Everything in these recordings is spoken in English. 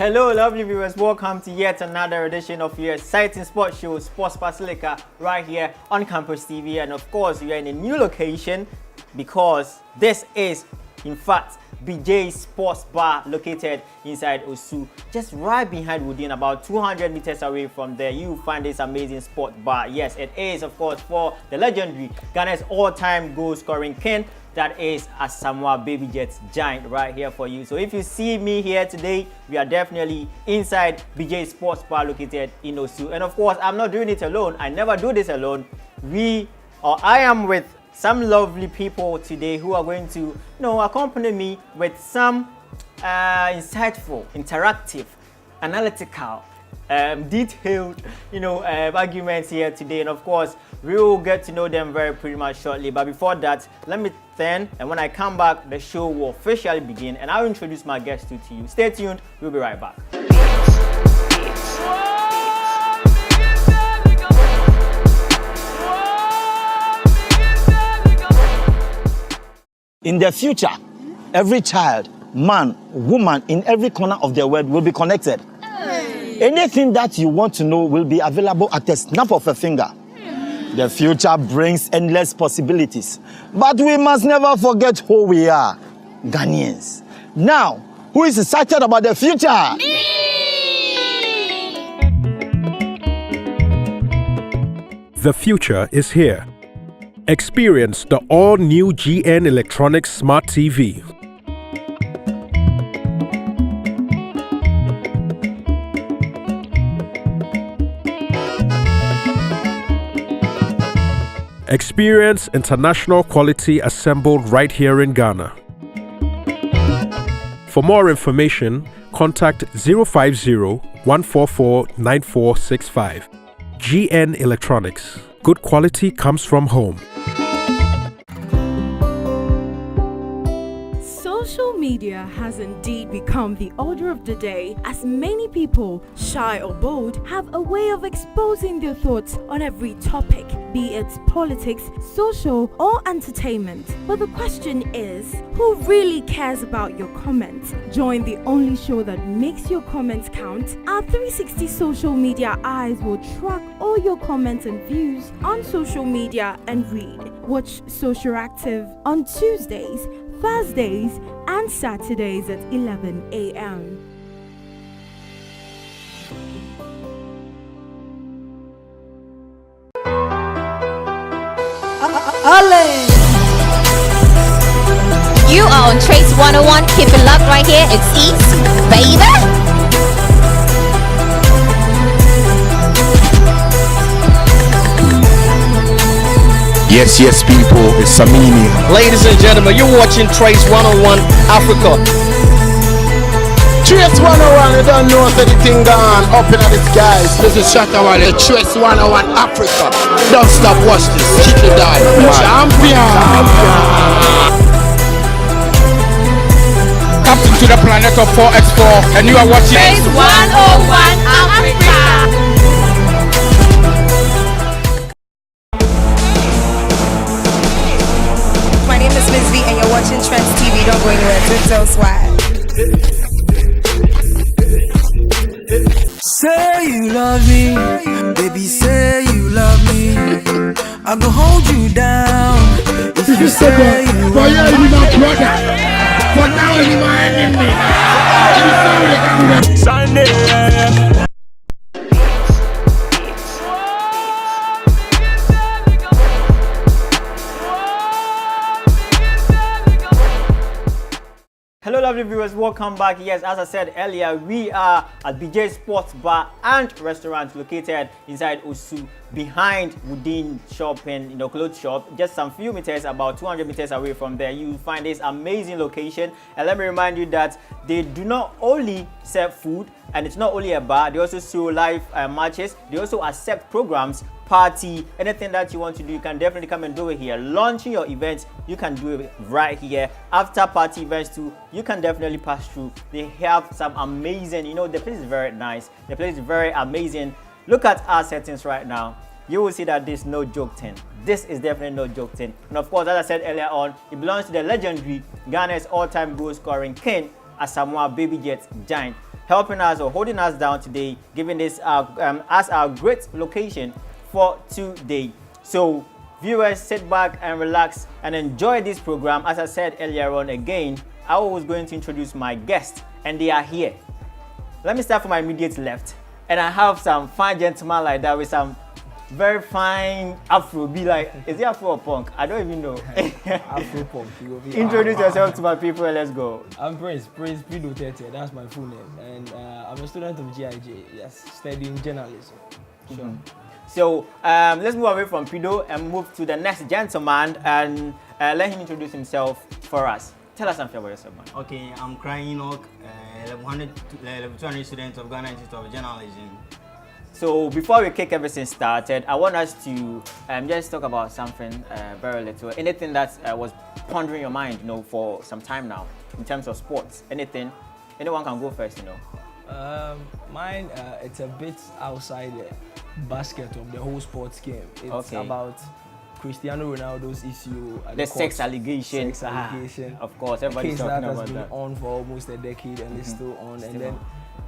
Hello, lovely viewers. Welcome to yet another edition of your exciting sports show, Sports Basilica, right here on Campus TV. And of course, we are in a new location because this is, in fact, BJ Sports Bar located inside Osu, just right behind Woodin, about 200 meters away from there. You find this amazing sport bar. Yes, it is, of course, for the legendary Ghana's all-time goal-scoring king. That is Asamoah Baby Jets Giant right here for you. So if you see me here today, we are definitely inside BJ Sports Bar located in Osu. And of course, I'm not doing it alone. I never do this alone. I am with some lovely people today who are going to, accompany me with some insightful, interactive, analytical, detailed, arguments here today. And of course, we will get to know them pretty much shortly. But before that, let me turn, and when I come back, the show will officially begin, and I'll introduce my guests to you. Stay tuned. We'll be right back. In the future, every child, man, woman, in every corner of the world will be connected. Anything that you want to know will be available at the snap of a finger. The future brings endless possibilities. But we must never forget who we are, Ghanaians. Now, who is excited about the future? Me! The future is here. Experience the all-new GN Electronics Smart TV. Experience international quality assembled right here in Ghana. For more information, contact 050-144-9465. GN Electronics. Good quality comes from home. Social media has indeed become the order of the day, as many people, shy or bold, have a way of exposing their thoughts on every topic, be it politics, social, or entertainment. But the question is, who really cares about your comments? Join the only show that makes your comments count. Our 360 social media eyes will track all your comments and views on social media and read. Watch Social Active on Tuesdays, Thursdays, and Saturdays at 11 a.m. You are on Trace 101. Keep it locked right here. It's East, baby. Yes, people, it's Samini. Ladies and gentlemen, you're watching Trace 101 Africa. Trace 101, you don't know if anything gone up in the skies. This is Shatawale, Trace 101 Africa. Don't stop, watch this. Keep it down. Champion. Captain to the planet of 4x4, and you are watching Trace 101 Africa. My name is Miss V, and you're watching Trends TV. Don't go anywhere. Don't tell Swag. Say you love me, baby. Say you love me. I go hold you down. If you say you for you, you my brother. For now, you my enemy. Sunday. Hello, lovely viewers. Welcome back. Yes, as I said earlier, we are at BJ Sports Bar and Restaurant located inside Osu, behind Woodin Shopping, clothes shop. Just some few meters, about 200 meters away from there, you find this amazing location. And let me remind you that they do not only serve food, and it's not only a bar. They also show live matches. They also accept programs, party, anything that you want to do. You can definitely come and do it here. Launching your events, you can do it right here. After party events too, you can definitely pass through. They have some amazing, the place is very nice. The place is very amazing. Look at our settings right now. You will see that this is no joke thing. This is definitely no joke thing. And of course, as I said earlier on, it belongs to the legendary Ghana's all-time goal-scoring king, Asamoah Baby Jets Giant. helping us or holding us down today, giving this as our great location for today. So viewers, sit back and relax and enjoy this program. As I said earlier on, again, I was going to introduce my guests, and they are here. Let me start from my immediate left, and I have some fine gentlemen like that with some very fine Afro. Be like, is it Afro or punk? I don't even know. Afro punk. Introduce yourself to my people and let's go. I'm Prince Pido Tete. That's my full name, and I'm a student of GIJ. Yes, studying journalism. Sure. So let's move away from Pido and move to the next gentleman and let him introduce himself for us. Tell us something about yourself, man. Okay, I'm Crying Enoch, level 200 student of Ghana Institute of Journalism. So before we kick everything started, I want us to just talk about something very little. Anything that was pondering your mind, for some time now in terms of sports. Anything. Anyone can go first, Mine, it's a bit outside the basket of the whole sports game. It's about Cristiano Ronaldo's issue. The sex allegation. Of course, everybody's talking about that. That has been on for almost a decade and it's still on. And then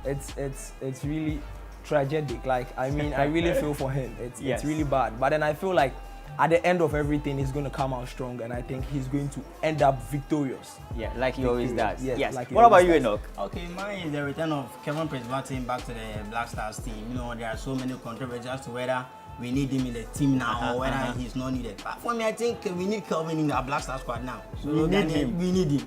it's really tragic. Like, I mean, I really feel for him. It's really bad. But then I feel like at the end of everything, he's going to come out strong, and I think he's going to end up victorious. Yeah, like he always does. Yes. Like what about you, Enoch? Okay, mine is the return of Kevin Prince Boateng back to the Black Stars team. There are so many controversies as to whether we need him in the team now or whether he's not needed. But for me, I think we need Kelvin in the Black Star squad now. So we need him. We need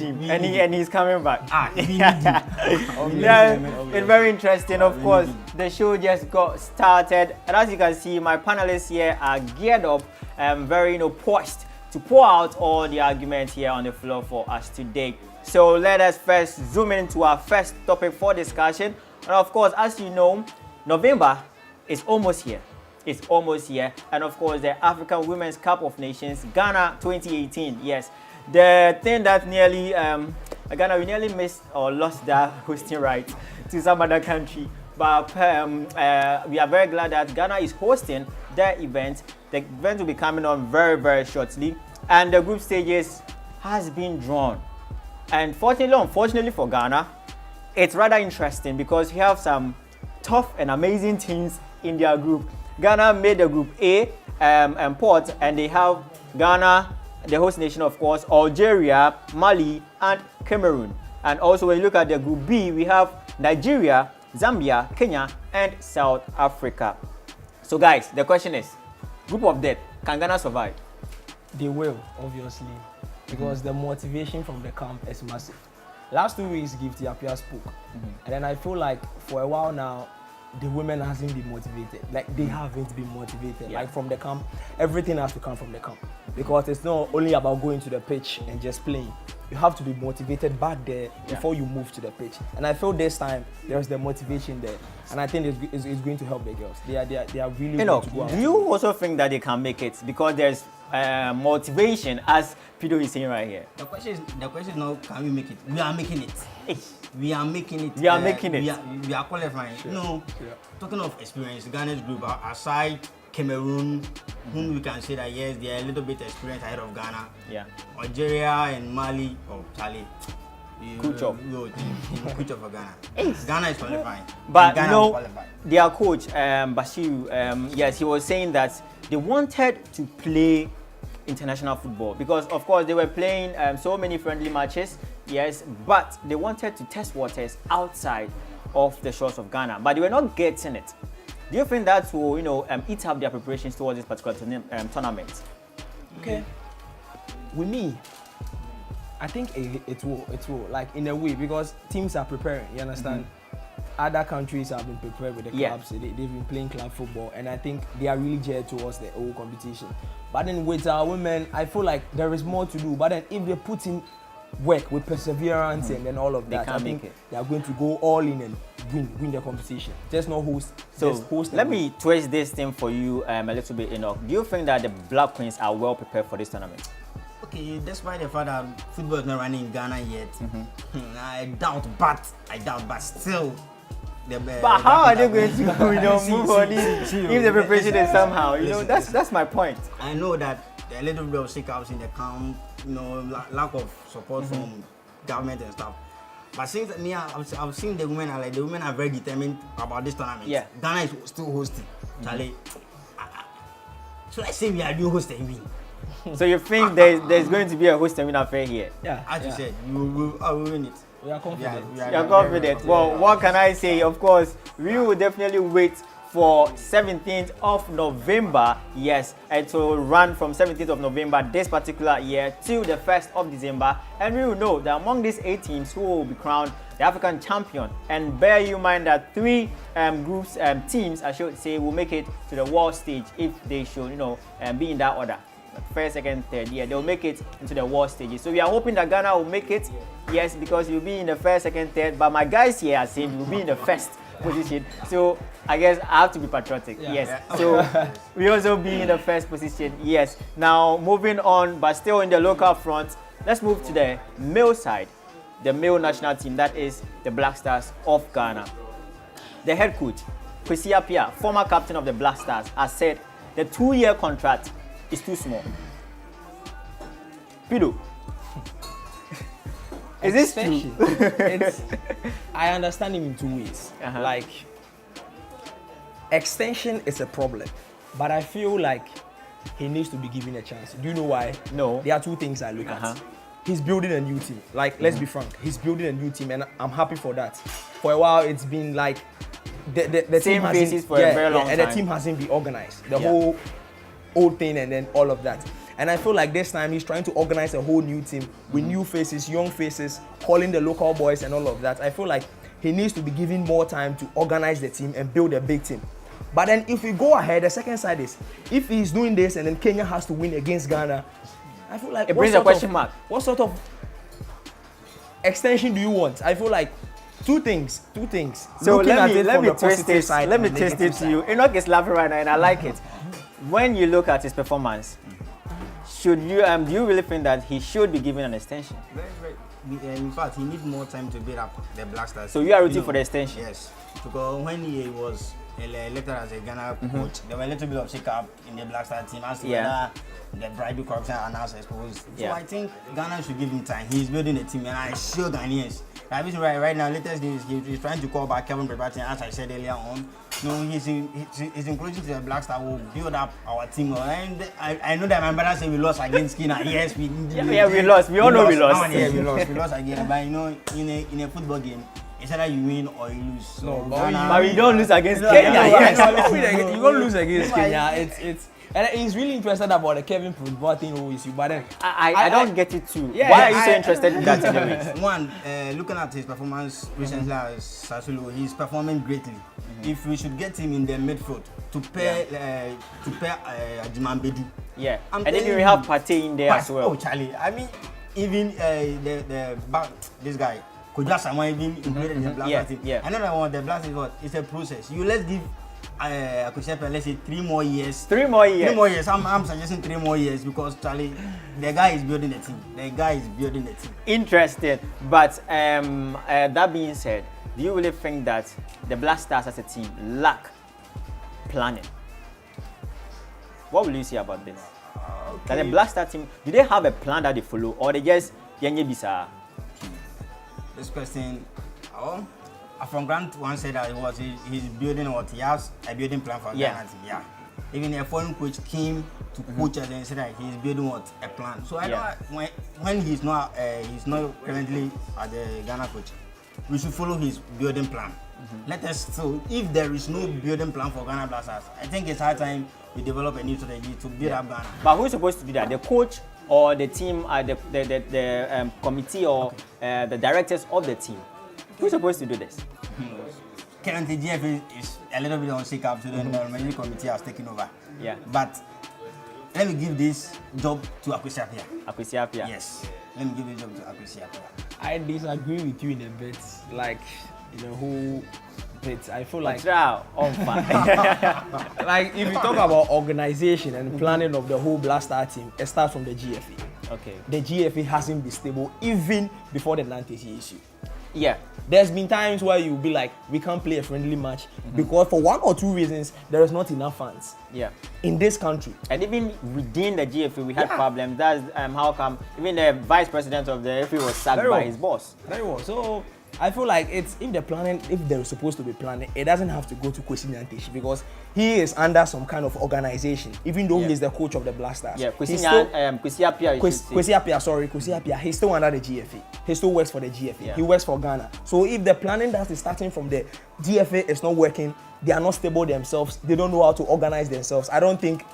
him. And he's coming back. We need him. It's very interesting. Of course, the show just got started, and as you can see, my panelists here are geared up, very poised to pour out all the arguments here on the floor for us today. So let us first zoom into our first topic for discussion. And of course, as you know, November is almost here. It's almost here. And of course, the African Women's Cup of Nations, Ghana 2018. Yes, the thing that nearly, Ghana, we nearly missed or lost that hosting right to some other country. But we are very glad that Ghana is hosting their event. The event will be coming on very, very shortly. And the group stages has been drawn. And unfortunately for Ghana, it's rather interesting because we have some tough and amazing teams in their group. Ghana made the group A and Port, and they have Ghana, the host nation, of course, Algeria, Mali, and Cameroon. And also, when you look at the group B, we have Nigeria, Zambia, Kenya, and South Africa. So, guys, the question is, group of death, can Ghana survive? They will, obviously, because the motivation from the camp is massive. Last 2 weeks, Gifty Appiah spoke, and then I feel like for a while now, the women hasn't been motivated. Like, they haven't been motivated. Like, from the camp, everything has to come from the camp. Because it's not only about going to the pitch and just playing. You have to be motivated back there before you move to the pitch. And I feel this time, there's the motivation there. And I think it's going to help the girls. They are really going to go out. Do you also think that they can make it? Because there's motivation, as Pido is saying right here. The question is not, can we make it? We are making it. We are making it. We are making it. We are qualifying. Talking of experience, Ghana's group, aside Cameroon, whom we can say that yes, they are a little bit experienced ahead of Ghana. Yeah. Algeria and Mali, Charlie. Kuchov for Ghana. Ghana is qualifying. But their coach, Basilica, yes, he was saying that they wanted to play international football because, of course, they were playing so many friendly matches, yes, but they wanted to test waters outside of the shores of Ghana, but they were not getting it. Do you think that will, eat up their preparations towards this particular tournament? Okay. With me, I think it will, like, in a way, because teams are preparing, you understand? Other countries have been prepared with the clubs, they've been playing club football, and I think they are really geared towards the whole competition. But then with our women, I feel like there is more to do, but then if they put in work with perseverance and then all of that, I think they are going to go all in and win the competition. Just not host. So let me twist this thing for you a little bit, Enoch. Do you think that the Black Queens are well prepared for this tournament? Okay, despite the fact that football is not running in Ghana yet, I doubt, but still. But how are they going to move on if the preparation is somehow? That's my point. I know that there are a little bit of shakeups in the camp, lack of support from government and stuff. But since me, I've seen the women are very determined about this tournament. Yeah. Ghana is still hosting. Charlie. So let's say we are doing host and win. So you think there's going to be a host and win affair here? Yeah. As you said, we will win it. We are confident. You're confident. Well, what can I say? Of course, we will definitely wait for 17th of November. Yes, it will run from 17th of November this particular year till the 1st of December. And we will know that among these 8 teams who will be crowned the African champion. And bear in mind that 3 teams, I should say, will make it to the world stage if they should, be in that order. First, second, third, yeah, they'll make it into the world stages. So we are hoping that Ghana will make it, yes, because you'll be in the first, second, third. But my guys here are saying you'll be in the first position. So I guess I have to be patriotic. Yeah. Yes. Yeah. So we also be in the first position. Yes. Now moving on, but still in the local front, let's move to the male side, the male national team, that is the Black Stars of Ghana. The head coach, Kwesi Appiah, former captain of the Black Stars, has said the 2-year contract is too small. Pido, is this true? I understand him in 2 ways. Like, extension is a problem, but I feel like he needs to be given a chance. Do you know why? No. There are 2 things I look at. He's building a new team. Like, let's be frank, he's building a new team, and I'm happy for that. For a while, it's been like the same team faces for a very long time, and the team hasn't been organized. The whole old thing, and then all of that. And I feel like this time he's trying to organize a whole new team with new faces, young faces, calling the local boys and all of that. I feel like he needs to be given more time to organize the team and build a big team. But then if we go ahead, the second side is, if he's doing this and then Kenya has to win against Ghana, I feel like it brings a question mark. What sort of extension do you want? I feel like two things. So let me twist it to you. Enoch is laughing right now, and I like it. When you look at his performance, should you do you really think that he should be given an extension? Very. In fact, he needs more time to build up the Black Stars. So you are rooting for the extension? Yes, because when he was elected as a Ghana coach, there were a little bit of shake-up in the Black Star team as to whether the bribery, corruption are now exposed. So I think Ghana should give him time. He's building a team, and I assure Ghanaians. Right now, latest news, he's trying to call back Kevin Prebatin, as I said earlier on. His inclusion to the Black Star will build up our team. And I know that my brother said we lost against Kenya. Yes, we lost. We all know we lost. We lost again. But in a football game, it's either you win or you lose. So but we don't lose against Kenya. Yes, you won't lose against Kenya. It's and he's really interested about the Kevin Prebatin who is you. But then I don't get it too. Why are you so interested in that anyways? One, looking at his performance recently as Sassuolo, he's performing greatly. If we should get him in the midfield to pair Jimambedu. Yeah. And then we have Partey in there as well. Oh, Charlie. I mean, even this guy, Kojo Samoa, even included in the Black team. Yeah. Another one, the Black is what? It's a process. Let's give let's say 3 more years. 3 more years. 3 more years. I'm suggesting 3 more years because Charlie, the guy is building a team. Interesting. But that being said, do you really think that the Black Stars as a team lack planning? What will you say about this? That the Black Star team, do they have a plan that they follow, or they just yenye bisa? This question, from Grant once said that he's building he has a building plan for Ghana team. Yeah. Even a foreign coach came to coach us and said that he's building a plan. So I know when he's not currently at the Ghana coach, we should follow his building plan. So if there is no building plan for Ghana Blasters, I think it's high time we develop a new strategy to build up Ghana. But who's supposed to do that? The coach or the team, the committee or the directors of the team? Who's supposed to do this? Currently, GF is a little bit on shake-up, so the management committee has taken over. Yeah. But let me give this job to Kwesi Appiah. Yes. Let me give this job to Kwesi Appiah. I disagree with you in a bit, like in the whole bit. I feel like like if you talk about organization and planning of the whole Black Star team, it starts from the GFA. Okay. The GFA hasn't been stable even before the Nantes issue. Yeah. There's been times where you'll be like, we can't play a friendly match because for 1 or 2 reasons, there is not enough fans. Yeah. In this country. And even within the GFA, we had problems. That's how come even the vice president of the FA was sacked by his boss. Very well. So I feel like it's if they're supposed to be planning, it doesn't have to go to Kwesi Nyantakyi because he is under some kind of organization, even though he's the coach of the Black Stars. Yeah, Kwesi Appiah, he's still under the GFA. He still works for the GFA. Yeah. He works for Ghana. So if the planning that is starting from the GFA is not working, they are not stable themselves, they don't know how to organize themselves, I don't think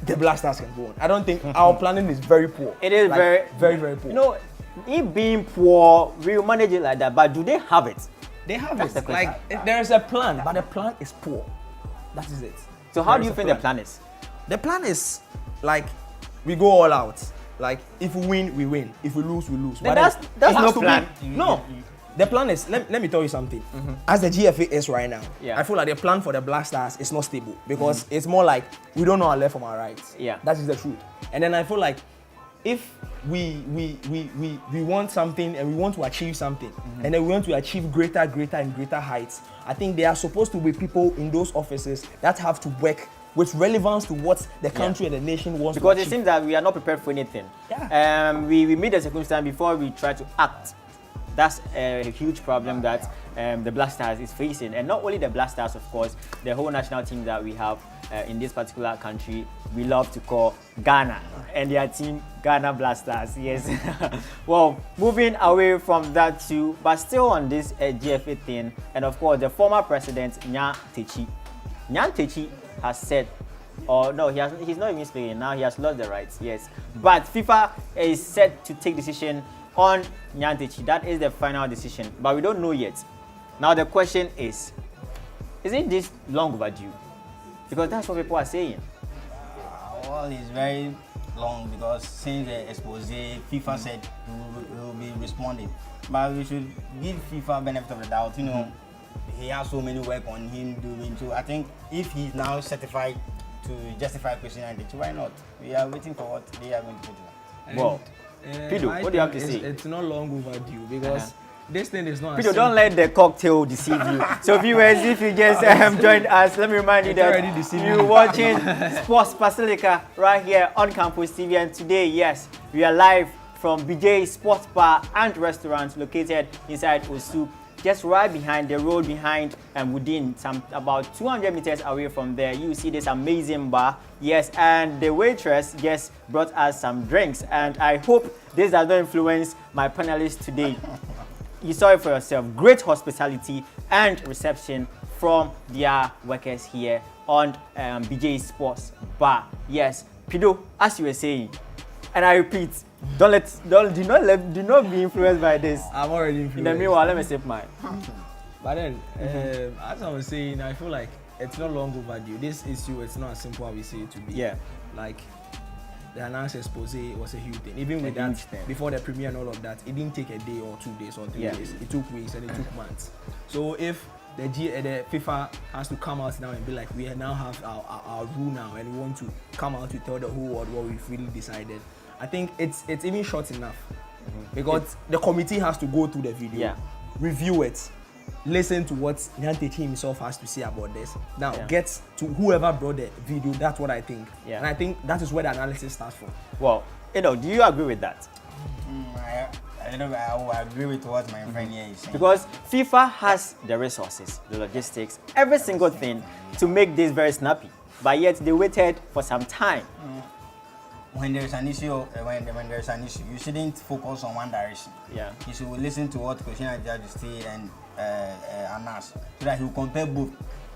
the Black Stars can go on. I don't think our planning is very poor. It is like, very, very poor. You know, it being poor, we will manage it like that, but do they have it? They have That's it. the Like there is a plan, but the plan is poor. That is it. So how do you think the plan is? The plan is like we go all out. Like if we win, we win. If we lose, we lose. Then But that's no plan. No. The plan is, let me tell you something. As the GFA is right now, Yeah. I feel like the plan for the Black Stars is not stable because it's more like we don't know our left from our right. Yeah. That is the truth. And then I feel like if we want something and we want to achieve something and then we want to achieve greater and greater heights, I think there are supposed to be people in those offices that have to work with relevance to what the country and the nation wants Because to it achieve. seems that we are not prepared for anything. Yeah. We made a circumstance before we try to act. That's a huge problem that the Black Stars is facing. And not only the Black Stars, of course, the whole national team that we have in this particular country, we love to call Ghana. And their team, Ghana Black Stars, yes. Well, moving away from that too, but still on this GFA thing, and of course, the former president, Nyantakyi. Nyantakyi has said, no, he's not even speaking now, he has lost the rights, yes. But FIFA is set to take decision on Nyantakyi. That is the final decision, but we don't know yet. Now the question is it this long overdue? Because that's what people are saying. Well, it's very long because since the expose, FIFA said he will be responding. But we should give FIFA benefit of the doubt. You know, he has so many work on him doing. So I think if he's now certified to justify Kwesi Nyantakyi, why not? We are waiting for what they are going to do. Well, Pido, what do you have to say? It's not long overdue because this thing is not. Pido, don't let the cocktail deceive you. So viewers, if you just joined us, let me remind you that you're watching Sports Basilica right here on Campus TV. And today, yes, we are live from BJ Sports Bar and Restaurant located inside Osu, just right behind the road behind and within about 200 meters away from there. You see this amazing bar, yes, and the waitress just brought us some drinks, and I hope this does not influence my panelists today. You saw it for yourself. Great hospitality and reception from their workers here on BJ Sports Bar. Yes, Pido, as you were saying, and I repeat, do not be influenced by this. I'm already influenced. In the meanwhile, let me sip mine. But then, as I was saying, I feel like it's not long overdue. This issue, it's not as simple as we say it to be. Yeah. Like, the announced expose was a huge thing. Even with that, before the premiere and all of that, it didn't take a day or 2 days or 3 days. It took weeks and it took months. So if the FIFA has to come out now and be like, we now have our rule now and we want to come out to tell the whole world what we've really decided, I think it's even short enough. Because the committee has to go through the video, review it, listen to what Nyantakyi himself has to say about this. Now get to whoever brought the video. That's what I think, and I think that is where the analysis starts from. Well, do you agree with that? I will agree with what my friend here is saying. Because FIFA has the resources, the logistics, every single thing to make this very snappy, but yet they waited for some time. When there is an issue, when there is an issue, you shouldn't focus on one direction. Yeah. You should listen to what Kwesi Nyantakyi say and Anas, so that he will compare both.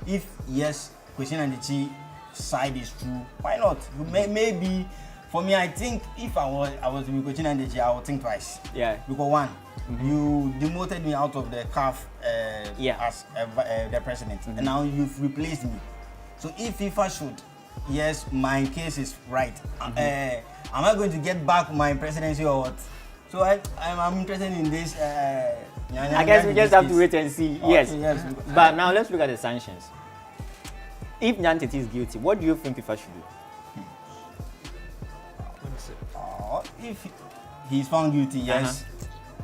If yes, Kwesi Nyantakyi side is true, why not? Maybe for me, I think if I was to be Kwesi Nyantakyi, I would think twice. Yeah. Because one, you demoted me out of the CAF as the president, and now you've replaced me. So if FIFA should, yes, my case is right. Am I going to get back my presidency or what? So I'm interested in this. I guess we just have to wait and see. Yes. But now let's look at the sanctions. If Nyantakyi is guilty, what do you think FIFA should do? If he's found guilty, yes,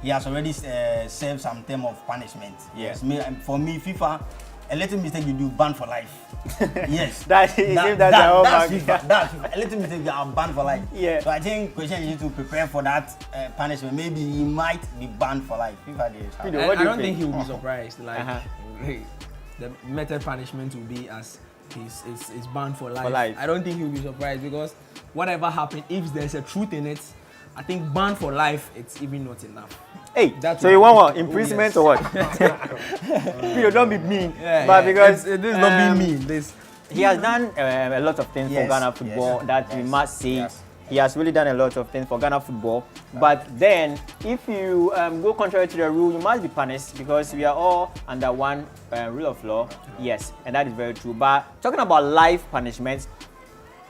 he has already served some term of punishment. Yes, for me, FIFA a little mistake you do, banned for life. Yes. That's a little mistake you are banned for life. Yeah. So I think Christian need to prepare for that punishment. Maybe he might be banned for life. I don't think he will be surprised. Like the method punishment will be as is banned for life. I don't think he will be surprised because whatever happened, if there's a truth in it, I think banned for life, it's even not enough. Hey, so you want what? Imprisonment or what? You don't be mean. But because this is not being mean. He has done a lot of things for Ghana football that we must say. Yes. He has really done a lot of things for Ghana football. But then, if you go contrary to the rule, you must be punished because we are all under one rule of law. Yes, and that is very true. But talking about life punishments,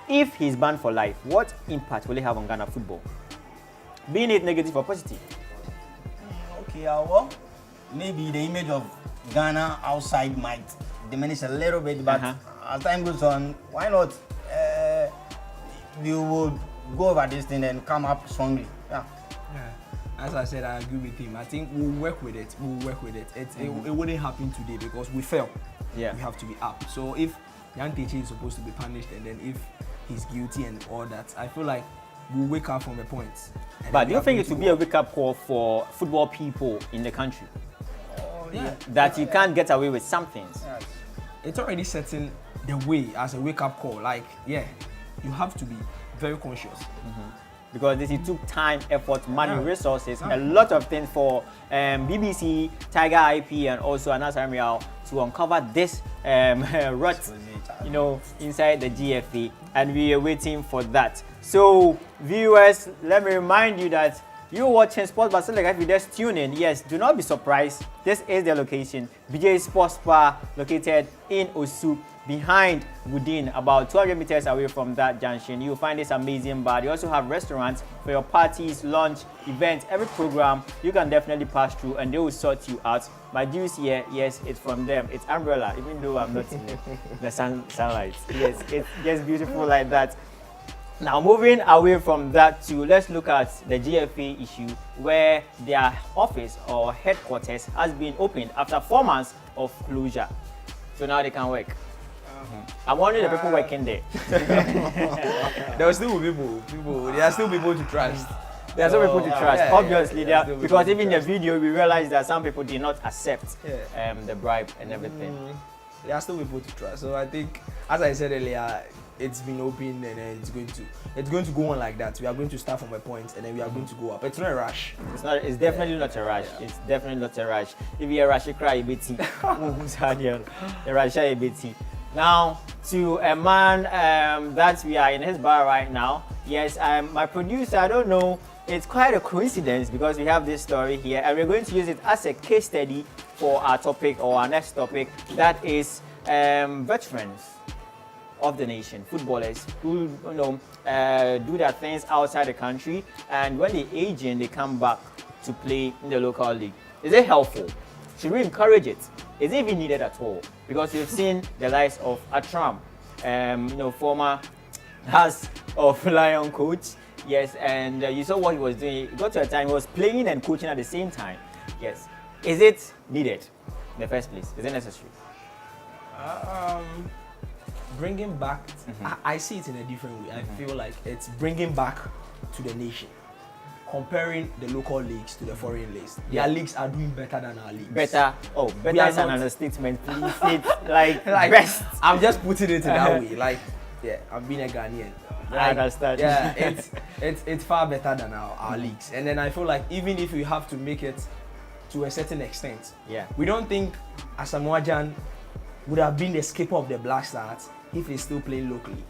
if he's banned for life, what impact will it have on Ghana football? Being it negative or positive? Okay, well, maybe the image of Ghana outside might diminish a little bit, but as time goes on, why not? We will go over this thing and come up strongly. Yeah. As I said, I agree with him. I think we'll work with it. It wouldn't happen today because we fell. Yeah. We have to be up. So if Jan Teche is supposed to be punished and then if he's guilty and all that, I feel like we'll wake up from a point. But do you think it will be a wake-up call for football people in the country? That you can't get away with some things? Yeah. It's already setting the way as a wake-up call. Like, you have to be very conscious. Because this it took time, effort, money, resources, a lot of things for BBC, Tiger IP, and also Anasa Real to uncover this rot, inside the GFA, and we are waiting for that. So, viewers, let me remind you that you're watching Sports Basilica. If you just tune in, yes, do not be surprised. This is the location, BJ Sports Bar, located in Osu, behind Woodin, about 200 meters away from that junction. You'll find this amazing bar. They also have restaurants for your parties, lunch, events, every program. You can definitely pass through and they will sort you out. My juice here, yes, it's from them. It's umbrella, even though I'm not in the sunlight. Yes, it's just beautiful like that. Now, moving away from that to let's look at the GFA issue where their office or headquarters has been opened after 4 months of closure. So now they can work. I'm wondering the people working there. There are still people. There are still people to trust. There are some people to trust. Obviously, because even in the video we realized that some people did not accept the bribe and everything. There are still people to trust. So I think, as I said earlier, it's been open and it's going to go on like that. We are going to start from a point and then we are going to go up. It's not a rush. It's definitely not a rush. It's definitely not a rush. If you're a rush, you cry a bit. Now, to a man that we are in his bar right now. Yes, my producer, I don't know, it's quite a coincidence because we have this story here and we're going to use it as a case study for our topic or our next topic, that is veterans of the nation, footballers who do their things outside the country, and when they age in, they come back to play in the local league. Is it helpful? Should we encourage it? Is it even needed at all? Because you've seen the likes of Atram, former House of Lion coach, yes, and you saw what he was doing. It got to a time he was playing and coaching at the same time. Yes, is it needed in the first place? Is it necessary? Bringing back, I see it in a different way. I feel like it's bringing back to the nation. Comparing the local leagues to the foreign leagues, their leagues are doing better than our leagues. Better is an understatement. Please, it's like best. I'm just putting it in that way. Like, I'm being a Ghanaian. I understand. Yeah, it's far better than our leagues. And then I feel like even if we have to make it to a certain extent, we don't think Asamoah Gyan would have been the skipper of the Black Stars if he's still playing locally.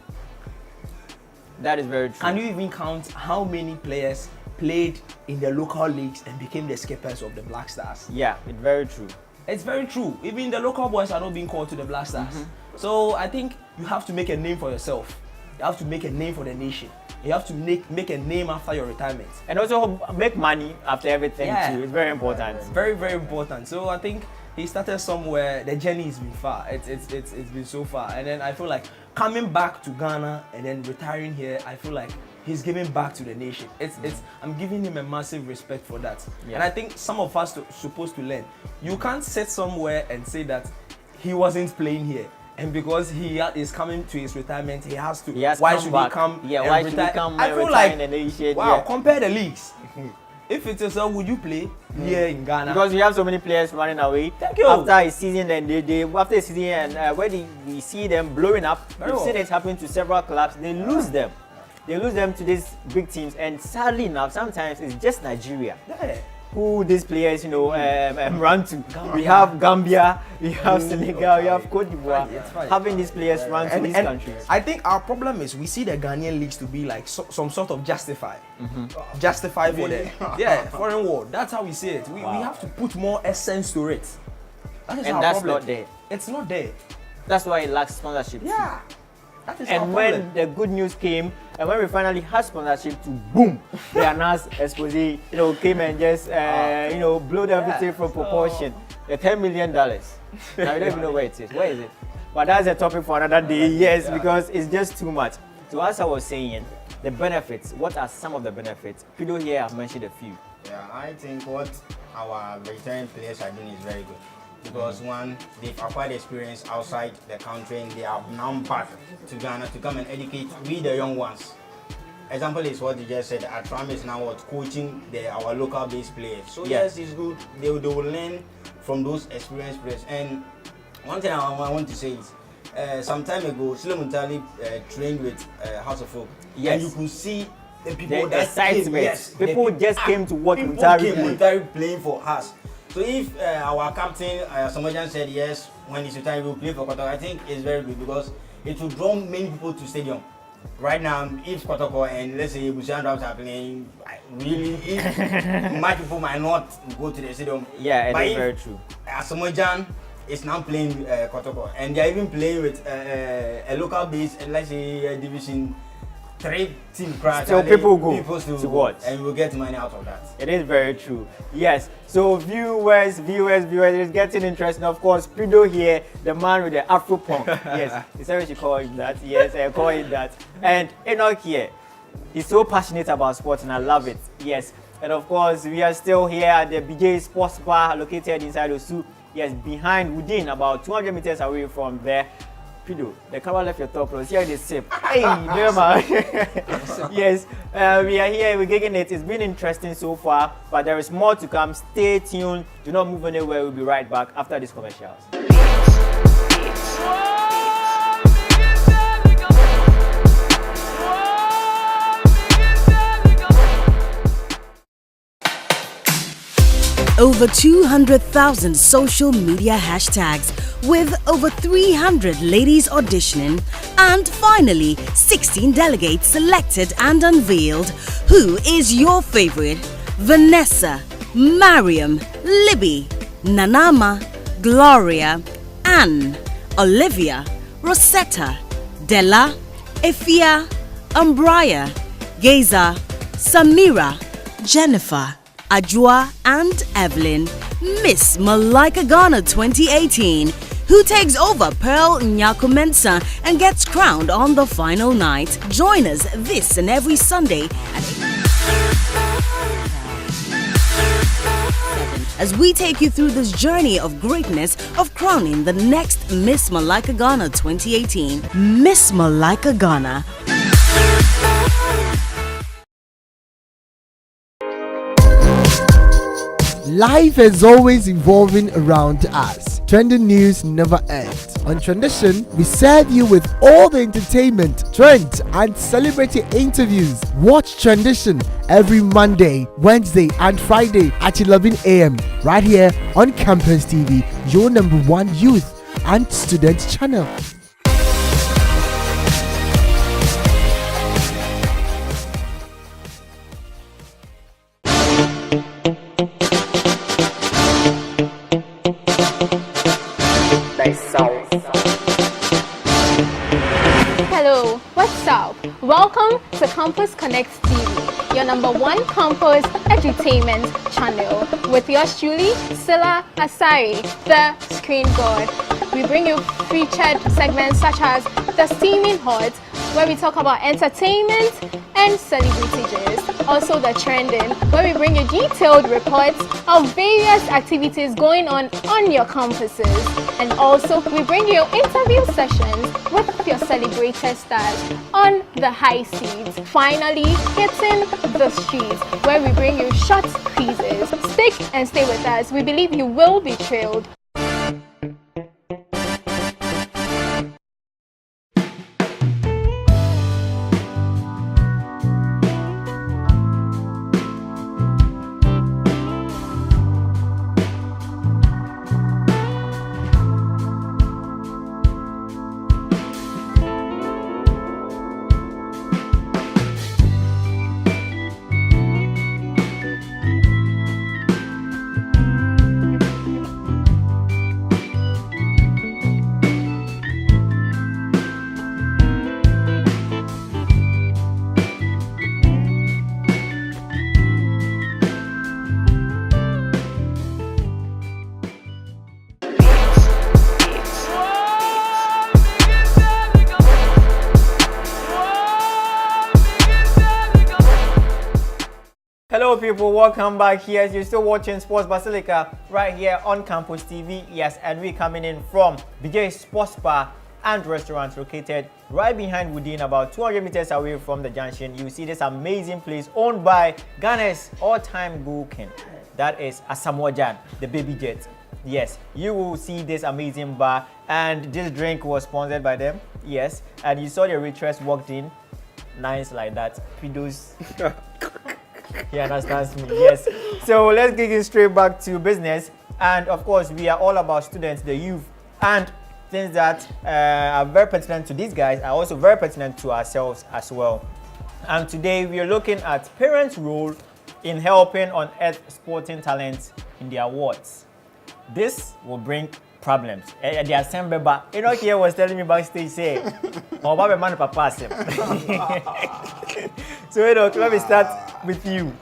That is very true. Can you even count how many players played in the local leagues and became the skippers of the Black Stars? Yeah, it's very true. It's very true. Even the local boys are not being called to the Black Stars. So I think you have to make a name for yourself. You have to make a name for the nation. You have to make a name after your retirement. And also make money after everything too. It's very important. Very, very important. So I think he started somewhere. The journey has been far. It's been so far. And then I feel like coming back to Ghana and then retiring here, I feel like he's giving back to the nation. I'm giving him a massive respect for that. And I think some of us are supposed to learn. You can't sit somewhere and say that he wasn't playing here. And because he is coming to his retirement, he has to. Why should he come? Yeah, why should he come? I feel like, wow, compare the leagues. If it is would you play here in Ghana? Because we have so many players running away. Thank you. After a season, and after a season, and when we see them blowing up, we've seen it happen to several clubs. They lose them. They lose them to these big teams, and sadly enough, sometimes it's just Nigeria who these players, run to. We have Gambia, we have Senegal, we have Cote d'Ivoire, having these players run to these countries. I think our problem is we see the Ghanaian leagues to be like some sort of justify for the foreign war. That's how we see it. We have to put more essence to it. That is and our that's problem. not there. It's not there. That's why it lacks sponsorship. Yeah. That is our And problem. when the good news came, and when we finally had sponsorship to boom, the announced expose, came and just, blew everything from proportion. The $10 million. Now we don't even know where it is. Where is it? But that's a topic for another day, yes, because it's just too much. So as I was saying, the benefits, what are some of the benefits? People here have mentioned a few. Yeah, I think what our veteran players are doing is very good. Because one, they've acquired experience outside the country and they are now back to Ghana to come and educate we the young ones. Example is what you just said, Atram is now coaching our local based players. So yes, it's good. They will learn from those experienced players. And one thing I want to say is, some time ago, Sule Muntali trained with House of Folk. Yes. And you could see the people that excitement. People just came to watch Muntari playing for us. So if our captain, Samojan, said yes, when he's retired, he will play for Kotoko, I think it's very good because it will draw many people to stadium. Right now, if Kotoko and let's say Busian Drafts are playing, really, much people might not go to the stadium. Yeah, but it's very true. Samojan is now playing Kotoko, and they're even playing with a local base, let's say Division 3 team crash. So people go to watch, and we'll get money out of that. It is very true. Yes. So viewers, it's getting interesting. Of course, Pido here, the man with the Afro punk. Yes, is that what you call him that? Yes, I call him that. And Enoch here, he's so passionate about sports, and I love it. Yes. And of course, we are still here at the BJ Sports Bar located inside Osu. Yes, behind within about 200 meters away from there. Pido, the camera left your top close. Here it is sip. Hey, dear man. Yes, we are here. We're getting it. It's been interesting so far, but there is more to come. Stay tuned. Do not move anywhere. We'll be right back after these commercials. Over 200,000 social media hashtags with over 300 ladies auditioning, and finally 16 delegates selected and unveiled. Who is your favorite? Vanessa, Mariam, Libby, Nanama, Gloria, Anne, Olivia, Rosetta, Della, Efia, Umbria, Geza, Samira, Jennifer, Ajua and Evelyn. Miss Malaika Ghana 2018, who takes over Pearl Nyakumensa and gets crowned on the final night. Join us this and every Sunday as we take you through this journey of greatness of crowning the next Miss Malaika Ghana 2018. Miss Malaika Ghana. Life is always evolving around us. Trending news never ends. On Tradition, we serve you with all the entertainment, trends, and celebrity interviews. Watch Tradition every Monday, Wednesday, and Friday at 11 a.m. right here on Campus TV, your #1 youth and student channel. Hello, what's up? Welcome to Campus Connect TV, your #1 campus entertainment channel, with yours truly, Silla Asari, the Screen God. we bring you featured segments such as The Steaming Hot, where we talk about entertainment and celebrity gist. Also The Trending, where we bring you detailed reports of various activities going on your campuses. And also we bring you interview sessions with your celebrated stars on the high seats. Finally, hitting the streets, where we bring you short quizzes. Stick and stay with us. We believe you will be thrilled. Hello people, welcome back here. You're still watching Sports Basilica right here on Campus TV. Yes, and we're coming in from BJ Sports Bar and Restaurant located right behind Woodin, about 200 meters away from the junction. You see this amazing place owned by Ghana's all-time goal king. That is Asamoah Gyan, the baby jet. Yes, you will see this amazing bar, and this drink was sponsored by them. Yes, and you saw the waitress walked in, nice like that. Kudos. He understands me. Yes. So let's get straight back to business. And of course, we are all about students, the youth, and things that are very pertinent to these guys are also very pertinent to ourselves as well. And today we are looking at parents' role in helping unearth sporting talents in their wards. This will bring problems. The assembly, but you know, here was telling me backstage, say, "Oh, Baba man, papa." So you know, let me start with you.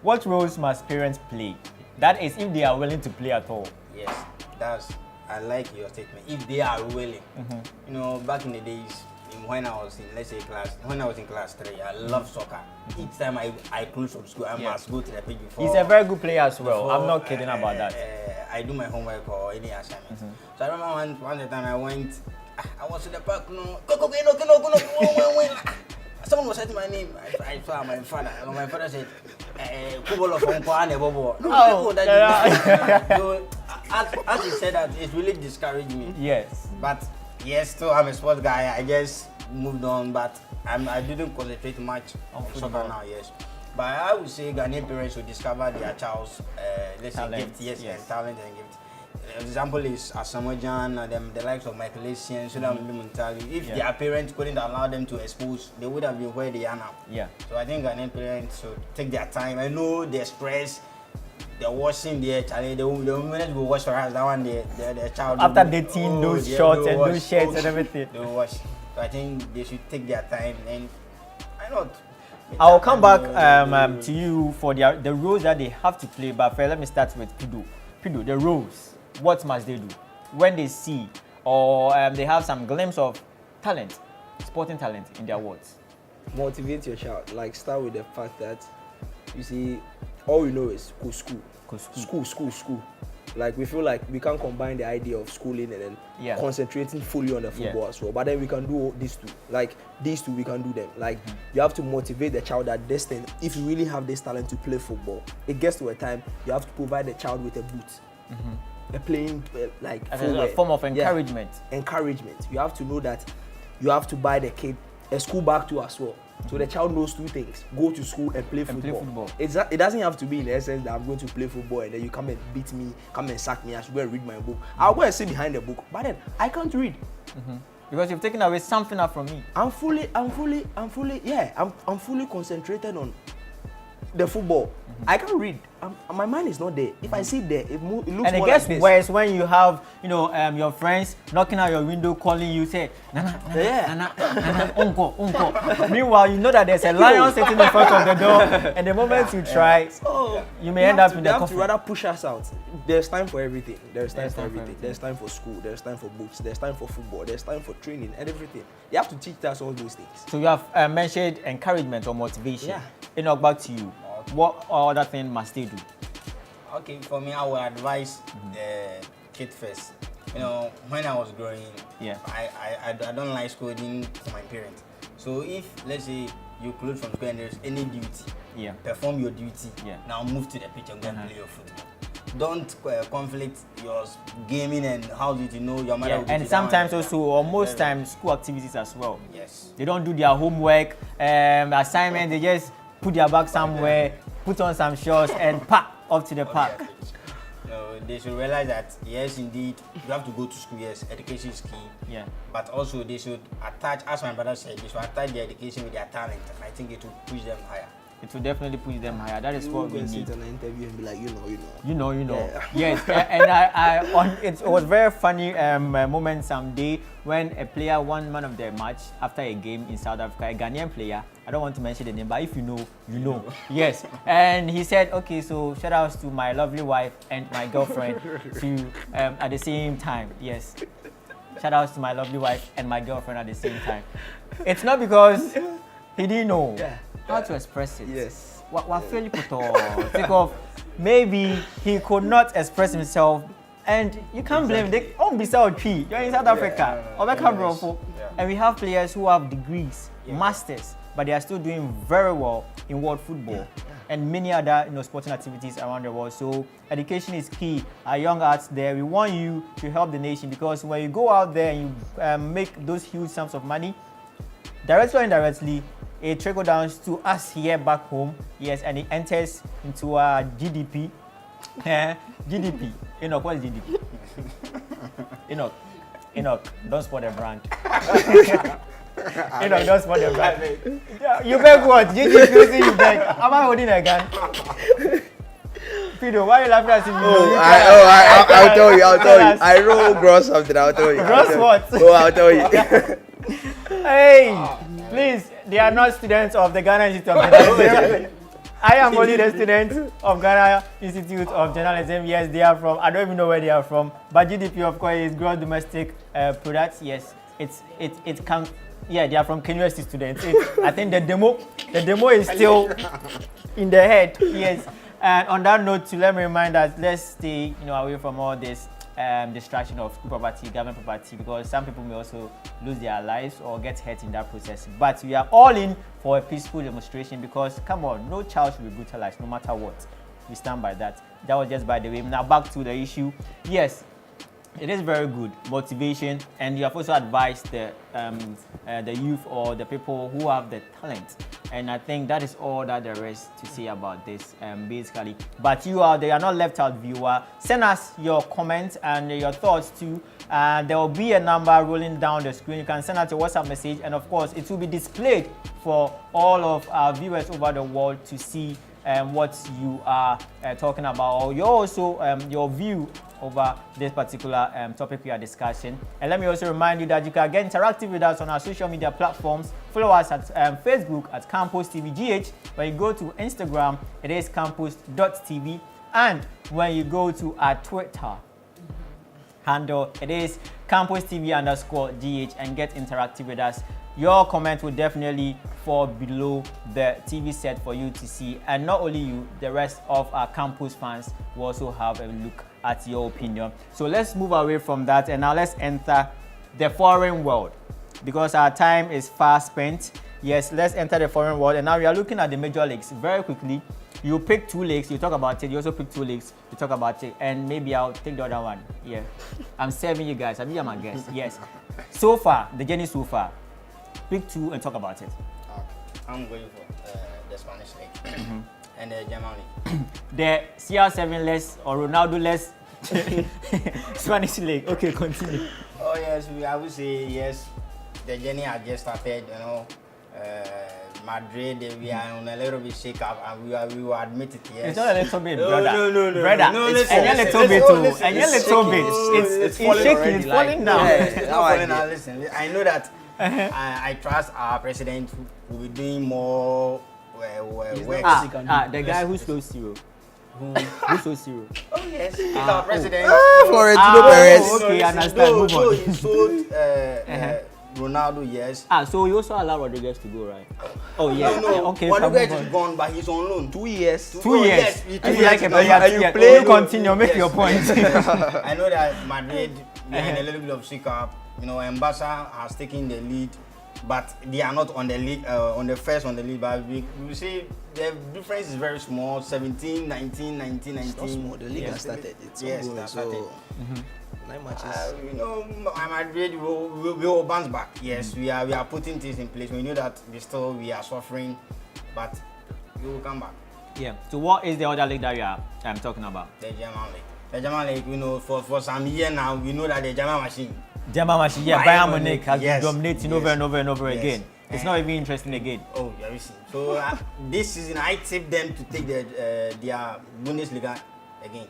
What roles must parents play? That is, if they are willing to play at all. Yes, I like your statement. If they are willing, you know, back in the days, when I was in, let's say, when I was in class 3, I love soccer. Each time I close from school, I must go to the pitch before. He's a very good player as well. I'm not kidding about that. I do my homework or any assignment. So I remember one time I went, I was in the park, someone was saying my name. I saw my father. And my father said, "Kubolo from Kwane Bobo." So as he said that, it really discouraged me. Yes. But yes, still I'm a sports guy. I just moved on, but I didn't concentrate much on soccer now. Yes. But I would say Ghanaian parents should discover their child's let's say gift, and talent and gift. Example is Asamoah Gyan, the likes of Michael Essien, so that if their parents couldn't allow them to expose, they would have been where they are now. Yeah. So I think Ghanaian parents should take their time. I know the stress, they're washing their child. The minute we wash our hands, that one their child. After dating, those shorts and those shirts and everything. They wash. So I think they should take their time, and I not. I'll come back to you for the roles that they have to play. But first, let me start with Pido. Pido, the roles. What must they do when they see or they have some glimpse of talent, sporting talent in their wards? Motivate your child. Like, start with the fact that you see, all we know is school. Like, we feel like we can't combine the idea of schooling and then concentrating fully on the football as well. But then we can do these two. Like, these two, we can do them. Like, you have to motivate the child that this thing, if you really have this talent to play football, it gets to a time you have to provide the child with a boot. A playing like a form of encouragement. Encouragement. You have to know that you have to buy the kid a school bag too as well. So the child knows two things: go to school and play football. It doesn't have to be in the essence that I'm going to play football and then you come and beat me, come and sack me. I should go and read my book. I'll go and sit behind the book, but then I can't read. Because you've taken away something up from me. I'm fully concentrated on the football. I can't read. My mind is not there. If I sit there, it looks and more it gets like this. worse when you have, your friends knocking at your window, calling you, say, Nana, uncle. Meanwhile, you know that there's a lion sitting in front of the door, and the moment you try, you may end up in the coffin. They have to rather push us out. There's time for everything. There's time for everything. There's time for school. There's time for books. There's time for football. There's time for training and everything. They have to teach us all those things. So you have mentioned encouragement or motivation. Yeah. Back to you. What other thing must they do? Okay, for me, I would advise the kid first. When I was growing, I don't like scolding to my parents. So if, let's say, you close from school and there's any duty, perform your duty. Now move to the pitch and go and play your football. Don't conflict your gaming and how did you know your mother will and sometimes also, or most times, school activities as well. Yes. They don't do their homework, assignment, they just put their bag somewhere, put on some shorts, and off to the park. They should realize that, yes, indeed, you have to go to school, yes, education is key. Yeah. But also, they should attach, as my brother said, they should attach their education with their talent. And I think it will push them higher. It will definitely push them higher. That is what we need. Sit on an interview and be like, you know. Yeah. Yes, and it was very funny moment someday when a player won man of the match after a game in South Africa, a Ghanaian player. I don't want to mention the name, but if you know, you know. Yes, and he said, okay, so shout outs to my lovely wife and my girlfriend at the same time. Yes, shout outs to my lovely wife and my girlfriend at the same time. It's not because he didn't know how to express it. Yes. What fairly put on? Think of maybe he could not express himself, and you can't blame them. You're in South Africa, and we have players who have degrees, masters, but they are still doing very well in world football and many other sporting activities around the world. So education is key. Our young arts there, we want you to help the nation, because when you go out there and you make those huge sums of money, directly or indirectly, it trickles down to us here back home, yes, and it enters into our GDP. GDP. Enoch, what is GDP? Enoch, don't spoil the brand. Don't spoil the brand. You beg what? GDP, you beg. Am I holding a gun? Fido, why are you laughing as if you know? I'll tell you. I know gross something, I'll tell you. Gross what? I'll tell you. Hey, please, they are not students of the Ghana Institute of Journalism. I am only the student of Ghana Institute of Journalism. Yes, they are from, I don't even know where they are from, but GDP, of course, is gross domestic products. Yes, it can, they are from Kenya State students. I think the demo is still in the head. Yes, and on that note, let me remind us, let's stay away from all this distraction of school property, government property, because some people may also lose their lives or get hurt in that process. But we are all in for a peaceful demonstration, because come on, no child should be brutalized no matter what. We stand by that. That was just by the way. Now back to the issue. Yes, it is very good motivation, and you have also advised the youth or the people who have the talent, and I think that is all that there is to say about this basically. But they are not left out, viewer. Send us your comments and your thoughts too. There will be a number rolling down the screen. You can send out a WhatsApp message, and of course it will be displayed for all of our viewers over the world to see what you are talking about, or your view over this particular topic we are discussing. And let me also remind you that you can get interactive with us on our social media platforms. Follow us at Facebook at Campus TV GH. When you go to Instagram, it is campus.tv. And when you go to our Twitter handle, it is Campus TV_GH, and get interactive with us. Your comment will definitely fall below the TV set for you to see. And not only you, the rest of our campus fans will also have a look at your opinion. So let's move away from that, and now let's enter the foreign world, because our time is fast spent. Yes, let's enter the foreign world, and now we are looking at the major leagues very quickly. You pick 2 leagues, you talk about it. You also pick 2 leagues, you talk about it, and maybe I'll take the other one. Yeah, I'm serving you guys. I'm my guest. Yes. So far, the journey so far. Pick 2 and talk about it. I'm going for the Spanish league and the German league. The CR7 less or Ronaldo less Spanish league. Okay, continue. Oh yes, I would say yes. The journey has just started. Madrid, we are on a little bit shake up, and we will admit it. Yes. It's not a little bit, brother. No. Brother, No, it's listen, a little bit too. And a little bit. It's shaking. It's falling down. It's not falling down. Listen, I know that. I trust our president will be doing more work. The guy who slows zero. Who slows zero? Oh yes, he's our president. Florentino Perez. Okay, I understand. Move on. He sold Ronaldo, yes. So you also allow Rodriguez to go, right? Oh yeah. No. Okay. Rodriguez is gone, but he's on loan. 2 years. 2 years. Two years. You play. Continue. Make your point. I know that Madrid behind a little bit of shake-up. You know, Mbassa has taken the lead, but they are not on the league, on the first on the league. But we see the difference is very small. 17, 19, 19, 19. It's not small. The league has started. It's started. 9 matches. You know, Madrid will bounce back. Yes, we are putting things in place. We know that we are suffering, but we will come back. Yeah. So what is the other league that you are talking about? The German league. The German league, you know, for some years now, we know that the German machine. Bayern Munich has been dominating over and over again. It's not even interesting again. Oh, yeah, we see. So this season, I tip them to take their Bundesliga again.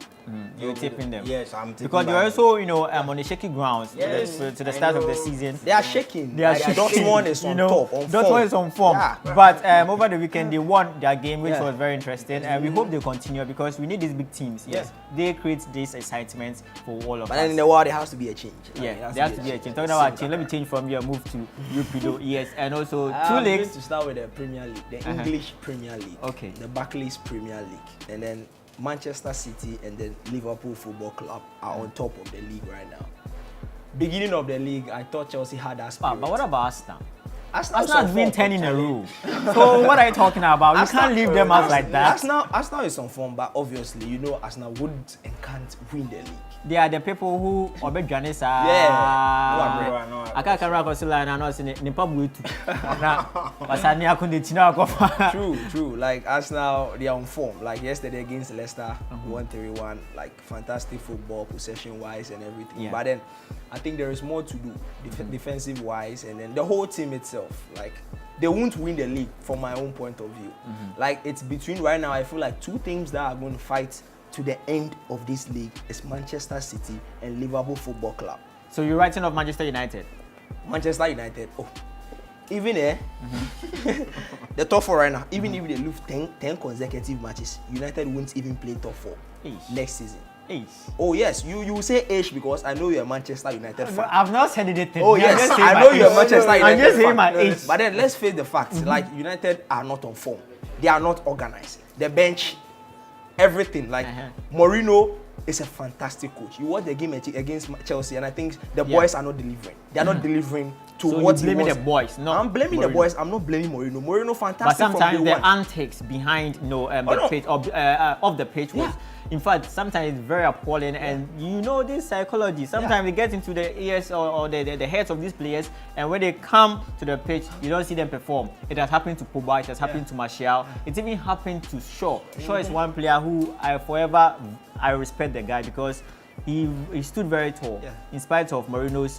You're tipping them? Yes, I'm tipping because you're also, on the shaky grounds to the start of the season. They are shaking. Dortmund is on top. Dortmund is on form. Yeah. But over the weekend, they won their game, which was very interesting. And we hope they continue because we need these big teams. Yes, they create this excitement for all of us. But then in the world, there has to be a change. Yeah, there has to be a change. Talking about change, let me change from here, move to UPDO. Yes, and also 2 leagues. To start with the Premier League, the English Premier League. Okay. The Barclays Premier League, and then Manchester City and then Liverpool Football Club are on top of the league right now. Beginning of the league, I thought Chelsea had that spirit. But what about Arsenal? Arsenal has been 10 in a row. So what are you talking about? You can't leave them out like that. Arsenal is on form, but obviously, Arsenal wouldn't and can't win the league. They are the people who obey Janessa. I can't True. Like Arsenal, they are on form. Like yesterday against Leicester, 1-3-1. Like fantastic football, possession-wise and everything. Yeah. But then, I think there is more to do, defensive-wise, and then the whole team itself. Like they won't win the league from my own point of view. Like it's between right now. I feel like 2 teams that are going to fight to the end of this league is Manchester City and Liverpool Football Club. So you're writing off Manchester United? Manchester United, even the top 4 right now, even if they lose 10 consecutive matches, United won't even play top 4 next season. Oh yes, you say H because I know you're a Manchester United fan. I've not said anything. Oh yes, I know you're a Manchester United fan. I'm just saying my age. But then let's face the facts, like United are not on form. They are not organized. The bench, everything, like Mourinho is a fantastic coach. You watch the game against Chelsea and I think the boys are not delivering. They are not delivering to so what you're blaming the boys. No, I'm blaming the boys. I'm not blaming Mourinho. Mourinho fantastic. But sometimes from the day one. antics behind the pitch of the pitch was in fact sometimes it's very appalling and this psychology sometimes it gets into the ears or the heads of these players and when they come to the pitch you don't see them perform. It has happened to Pogba, it has happened to Martial, it's even happened to Shaw. Shaw is one player who I respect the guy because he stood very tall in spite of Mourinho's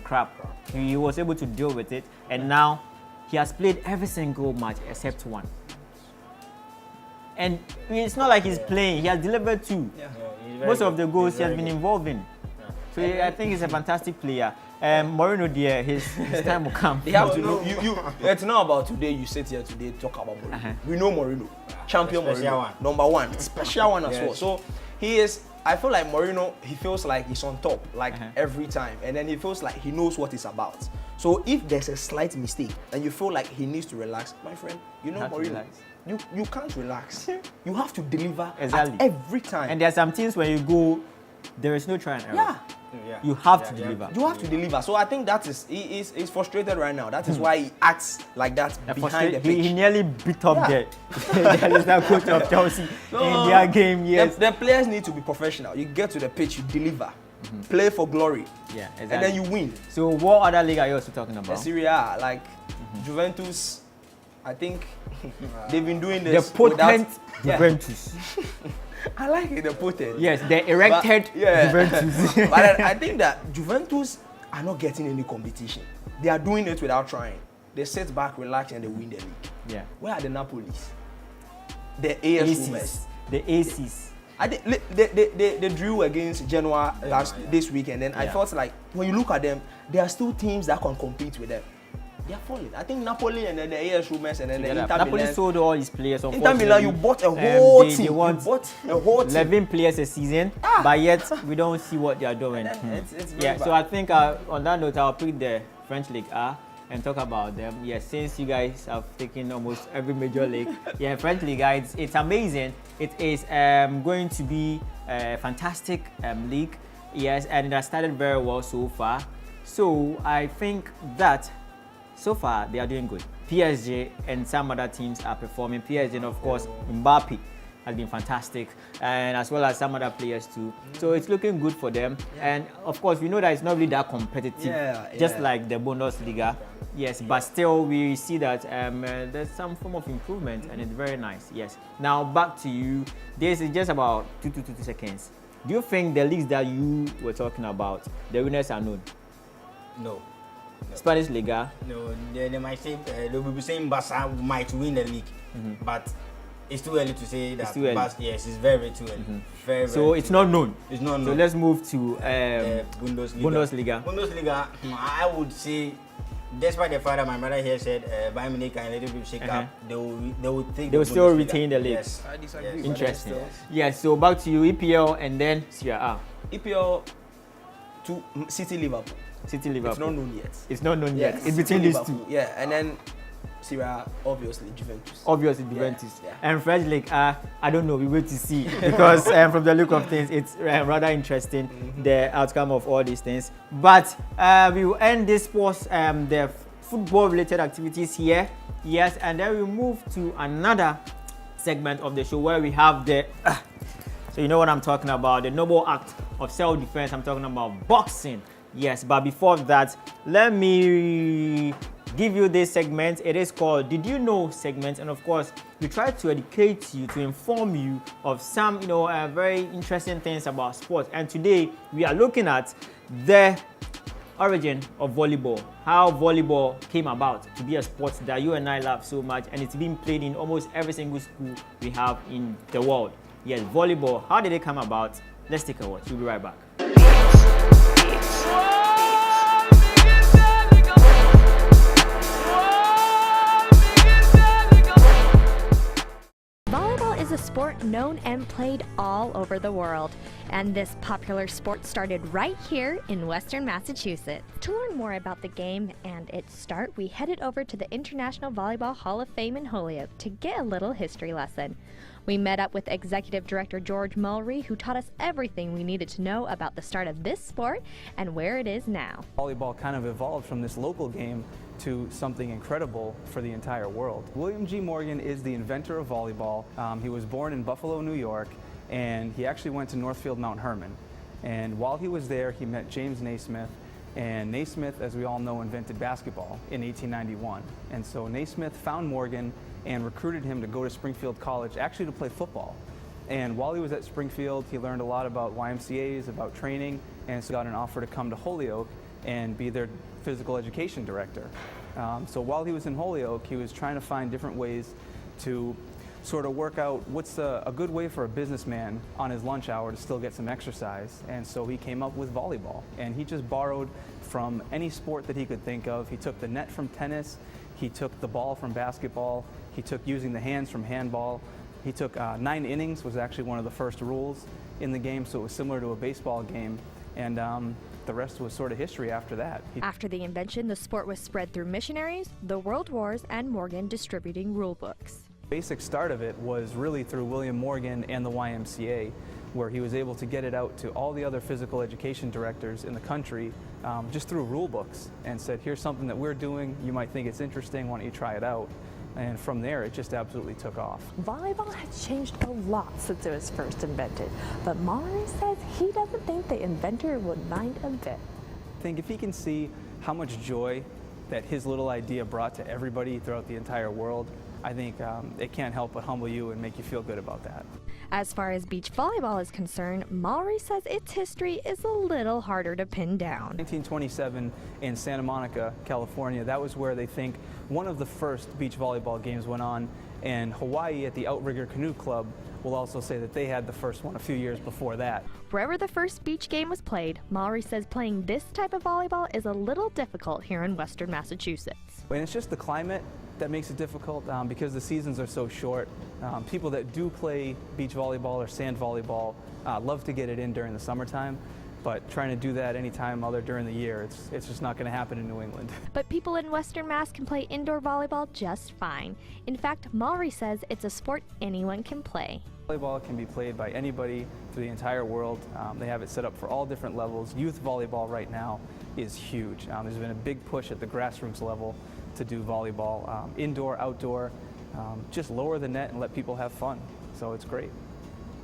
crap. He was able to deal with it and now he has played every single match except one. And it's not like he's playing, he has delivered 2. Most of the goals he has been involved in. So I think he's a fantastic player. Mourinho, dear, his time will come. They have to know. It's not about today, you sit here today talk about Mourinho. We know Mourinho. Champion Mourinho. Number 1. Special one as well. So he is, I feel like Mourinho, he feels like he's on top, like every time. And then he feels like he knows what it's about. So if there's a slight mistake and you feel like he needs to relax, my friend, Mourinho. You can't relax. You have to deliver at every time. And there are some things when you go, there is no try and error. You have to deliver. You have to deliver. So I think that is he's frustrated right now. That is why he acts like that behind the pitch. He nearly beat up the coach of Chelsea in their game. Yes. The players need to be professional. You get to the pitch, you deliver. Play for glory. Yeah, exactly. And then you win. So what other league are you also talking about? The Serie A, like Juventus. I think they've been doing this. The potent Juventus. I like it, the potent. Yes, the erected Juventus. But I think that Juventus are not getting any competition. They are doing it without trying. they sit back, relax, and they win the league. Yeah. Where are the Napolis? The AS Women's. The ACs. They drew against Genoa this week, and then I felt like when you look at them, there are still teams that can compete with them. They are falling. I think Napoli and then the AS Women's and then the Inter Milan. Napoli sold all his players. Inter Milan, you bought a whole team. They want 11 players a season, but yet we don't see what they are doing. It's yeah. So I think on that note, I'll pick the French League A and talk about them. Yeah, since you guys have taken almost every major league, yeah, French League A, it's amazing. It is going to be a fantastic league. Yes, and it has started very well so far. So I think that so far they are doing good. PSG and some other teams are performing. PSG and of course Mbappe has been fantastic, and as well as some other players too. So it's looking good for them. And of course we know that it's not really that competitive, just like the Bundesliga. Yes, but still we see that there's some form of improvement, and it's very nice. Yes. Now back to you. This is just about 2 seconds. Do you think the leagues that you were talking about, the winners are known? No. Spanish Liga? No, they might say, they will be saying Barca might win the league, but it's too early to say that. It's too early. Yes, it's very too early. Very, so it's not known. It's not known. So let's move to Bundesliga. Bundesliga, I would say, despite the fact that my mother here said Bayern Munich and a little bit shake up, they will still retain the league. Yes, I disagree. Interesting. Yes. So back to you, EPL and then Serie A. EPL to City Liverpool. City Liverpool. It's not known yet. It's not known yet. It's between these two. Yeah, and then Serie A, obviously Juventus. Obviously Juventus. Yeah. And French League, I don't know. We wait to see because from the look of things, it's rather interesting the outcome of all these things. But we will end this sports, the football-related activities here. Yes, and then we move to another segment of the show where we have the. So you know what I'm talking about, the noble act of self-defense. I'm talking about boxing. Yes, but before that, let me give you this segment. It is called Did You Know segment, and of course, we try to educate you, to inform you of some, very interesting things about sports. And today, we are looking at the origin of volleyball, how volleyball came about to be a sport that you and I love so much, and it's being played in almost every single school we have in the world. Yes, volleyball, how did it come about? Let's take a watch. We'll be right back. Volleyball is a sport known and played all over the world, and this popular sport started right here in Western Massachusetts. To learn more about the game and its start, we headed over to the International Volleyball Hall of Fame in Holyoke to get a little history lesson. We met up with Executive Director George Mulry, who taught us everything we needed to know about the start of this sport and where it is now. Volleyball kind of evolved from this local game to something incredible for the entire world. William G. Morgan is the inventor of volleyball. He was born in Buffalo, New York, and he actually went to Northfield Mount Herman. And while he was there, he met James Naismith, and Naismith, as we all know, invented basketball in 1891. And so Naismith found Morgan and recruited him to go to Springfield College, actually to play football. And while he was at Springfield, he learned a lot about YMCAs, about training, and so got an offer to come to Holyoke and be their physical education director. So while he was in Holyoke, he was trying to find different ways to sort of work out what's a good way for a businessman on his lunch hour to still get some exercise. And so he came up with volleyball, and he just borrowed from any sport that he could think of. He took the net from tennis, he took the ball from basketball, he took using the hands from handball. He took 9 innings was actually one of the first rules in the game, so it was similar to a baseball game. And the rest was sort of history after that. After the invention, the sport was spread through missionaries, the World Wars, and Morgan distributing rule books. Basic start of it was really through William Morgan and the YMCA, where he was able to get it out to all the other physical education directors in the country just through rule books, and said, here's something that we're doing, you might think it's interesting, why don't you try it out? And from there, it just absolutely took off. Volleyball has changed a lot since it was first invented, but Mulry says he doesn't think the inventor would mind a bit. I think if he can see how much joy that his little idea brought to everybody throughout the entire world, I think it can't help but humble you and make you feel good about that. As far as beach volleyball is concerned, Mallory says its history is a little harder to pin down. 1927 in Santa Monica, California, that was where they think one of the first beach volleyball games went on, and Hawaii at the Outrigger Canoe Club will also say that they had the first one a few years before that. Wherever the first beach game was played, Mallory says playing this type of volleyball is a little difficult here in Western Massachusetts. And it's just the climate that makes it difficult because the seasons are so short. People that do play beach volleyball or sand volleyball love to get it in during the summertime, but trying to do that anytime other during the year, it's just not going to happen in New England. But people in Western Mass can play indoor volleyball just fine. In fact, Mallory says it's a sport anyone can play. Volleyball can be played by anybody through the entire world. They have it set up for all different levels. Youth volleyball right now is huge. There's been a big push at the grassroots level to do volleyball, indoor, outdoor, just lower the net and let people have fun. So it's great.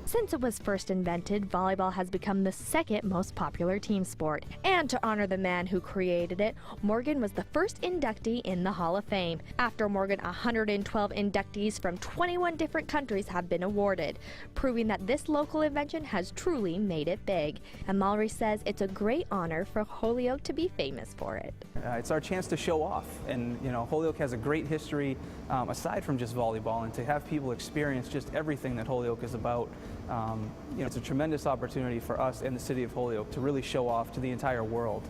Since it was first invented, volleyball has become the second most popular team sport. And to honor the man who created it, Morgan was the first inductee in the Hall of Fame. After Morgan, 112 inductees from 21 different countries have been awarded, proving that this local invention has truly made it big. And Mallory says it's a great honor for Holyoke to be famous for it. It's our chance to show off, and Holyoke has a great history aside from just volleyball, and to have people experience just everything that Holyoke is about. It's a tremendous opportunity for us and the city of Holyoke to really show off to the entire world